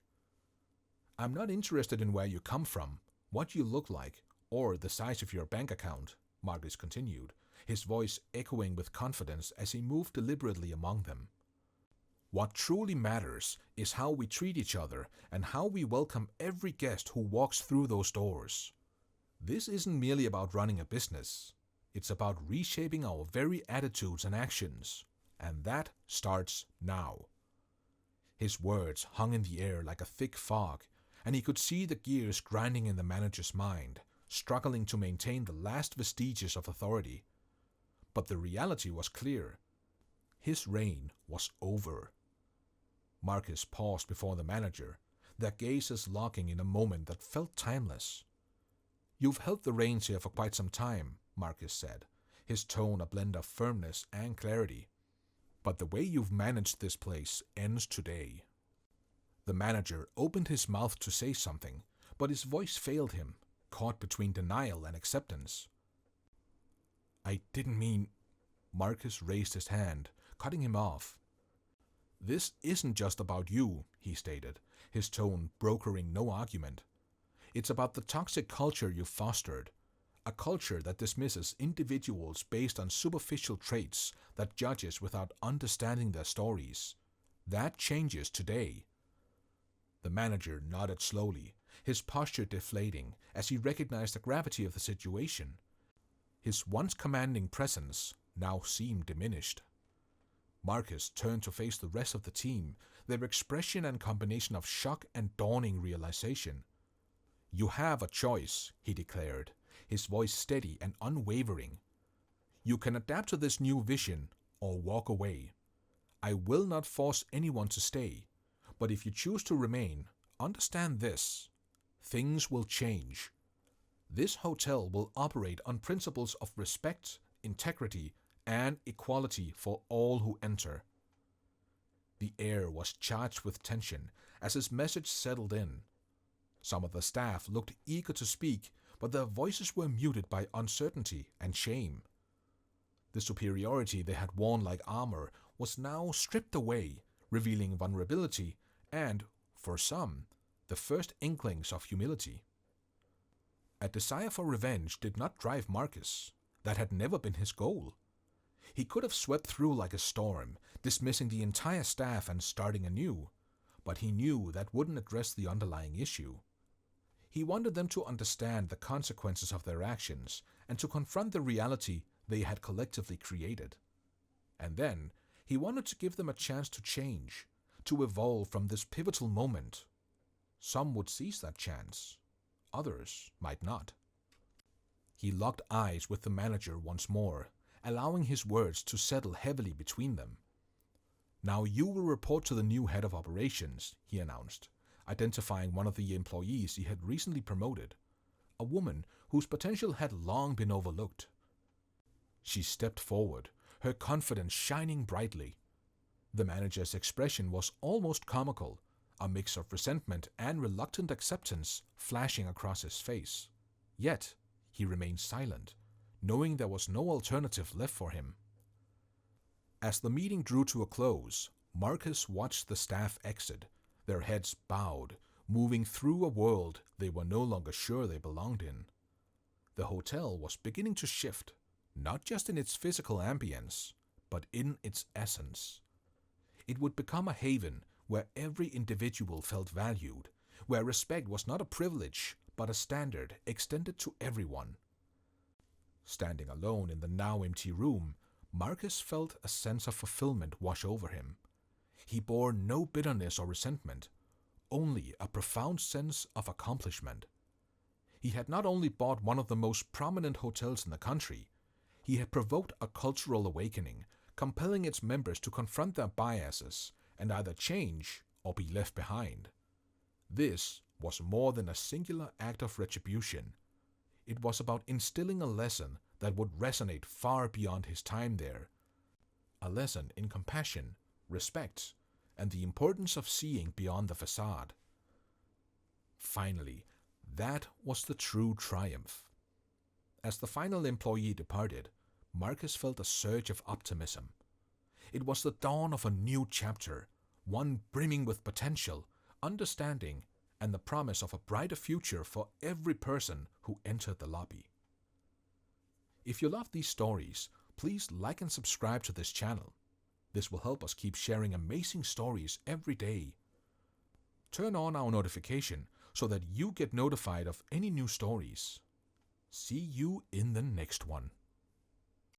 "I'm not interested in where you come from, what you look like, or the size of your bank account," Marcus continued, his voice echoing with confidence as he moved deliberately among them. "What truly matters is how we treat each other and how we welcome every guest who walks through those doors. This isn't merely about running a business. It's about reshaping our very attitudes and actions, and that starts now." His words hung in the air like a thick fog, and he could see the gears grinding in the manager's mind, struggling to maintain the last vestiges of authority. But the reality was clear. His reign was over. Marcus paused before the manager, their gazes locking in a moment that felt timeless. "You've held the reins here for quite some time," Marcus said, his tone a blend of firmness and clarity. "But the way you've managed this place ends today." The manager opened his mouth to say something, but his voice failed him, caught between denial and acceptance. "I didn't mean—" Marcus raised his hand, cutting him off. "This isn't just about you," he stated, his tone brokering no argument. "It's about the toxic culture you've fostered, a culture that dismisses individuals based on superficial traits, that judges without understanding their stories. That changes today." The manager nodded slowly, his posture deflating as he recognized the gravity of the situation. His once commanding presence now seemed diminished. Marcus turned to face the rest of the team, their expression and combination of shock and dawning realization. "You have a choice," he declared, his voice steady and unwavering. "You can adapt to this new vision or walk away. I will not force anyone to stay, but if you choose to remain, understand this: things will change. This hotel will operate on principles of respect, integrity, and equality for all who enter." The air was charged with tension as his message settled in. Some of the staff looked eager to speak, but their voices were muted by uncertainty and shame. The superiority they had worn like armor was now stripped away, revealing vulnerability and, for some, the first inklings of humility. A desire for revenge did not drive Marcus. That had never been his goal. He could have swept through like a storm, dismissing the entire staff and starting anew, but he knew that wouldn't address the underlying issue. He wanted them to understand the consequences of their actions and to confront the reality they had collectively created. And then, he wanted to give them a chance to change, to evolve from this pivotal moment. Some would seize that chance. Others might not. He locked eyes with the manager once more, allowing his words to settle heavily between them. "Now you will report to the new head of operations," he announced, identifying one of the employees he had recently promoted, a woman whose potential had long been overlooked. She stepped forward, her confidence shining brightly. The manager's expression was almost comical, a mix of resentment and reluctant acceptance flashing across his face. Yet, he remained silent, knowing there was no alternative left for him. As the meeting drew to a close, Marcus watched the staff exit, their heads bowed, moving through a world they were no longer sure they belonged in. The hotel was beginning to shift, not just in its physical ambience, but in its essence. It would become a haven where every individual felt valued, where respect was not a privilege, but a standard extended to everyone. Standing alone in the now empty room, Marcus felt a sense of fulfillment wash over him. He bore no bitterness or resentment, only a profound sense of accomplishment. He had not only bought one of the most prominent hotels in the country, he had provoked a cultural awakening, compelling its members to confront their biases and either change or be left behind. This was more than a singular act of retribution. It was about instilling a lesson that would resonate far beyond his time there. A lesson in compassion, respect, and the importance of seeing beyond the facade. Finally, that was the true triumph. As the final employee departed, Marcus felt a surge of optimism. It was the dawn of a new chapter, one brimming with potential, understanding, and the promise of a brighter future for every person who entered the lobby. If you love these stories, please like and subscribe to this channel. This will help us keep sharing amazing stories every day. Turn on our notification so that you get notified of any new stories. See you in the next one.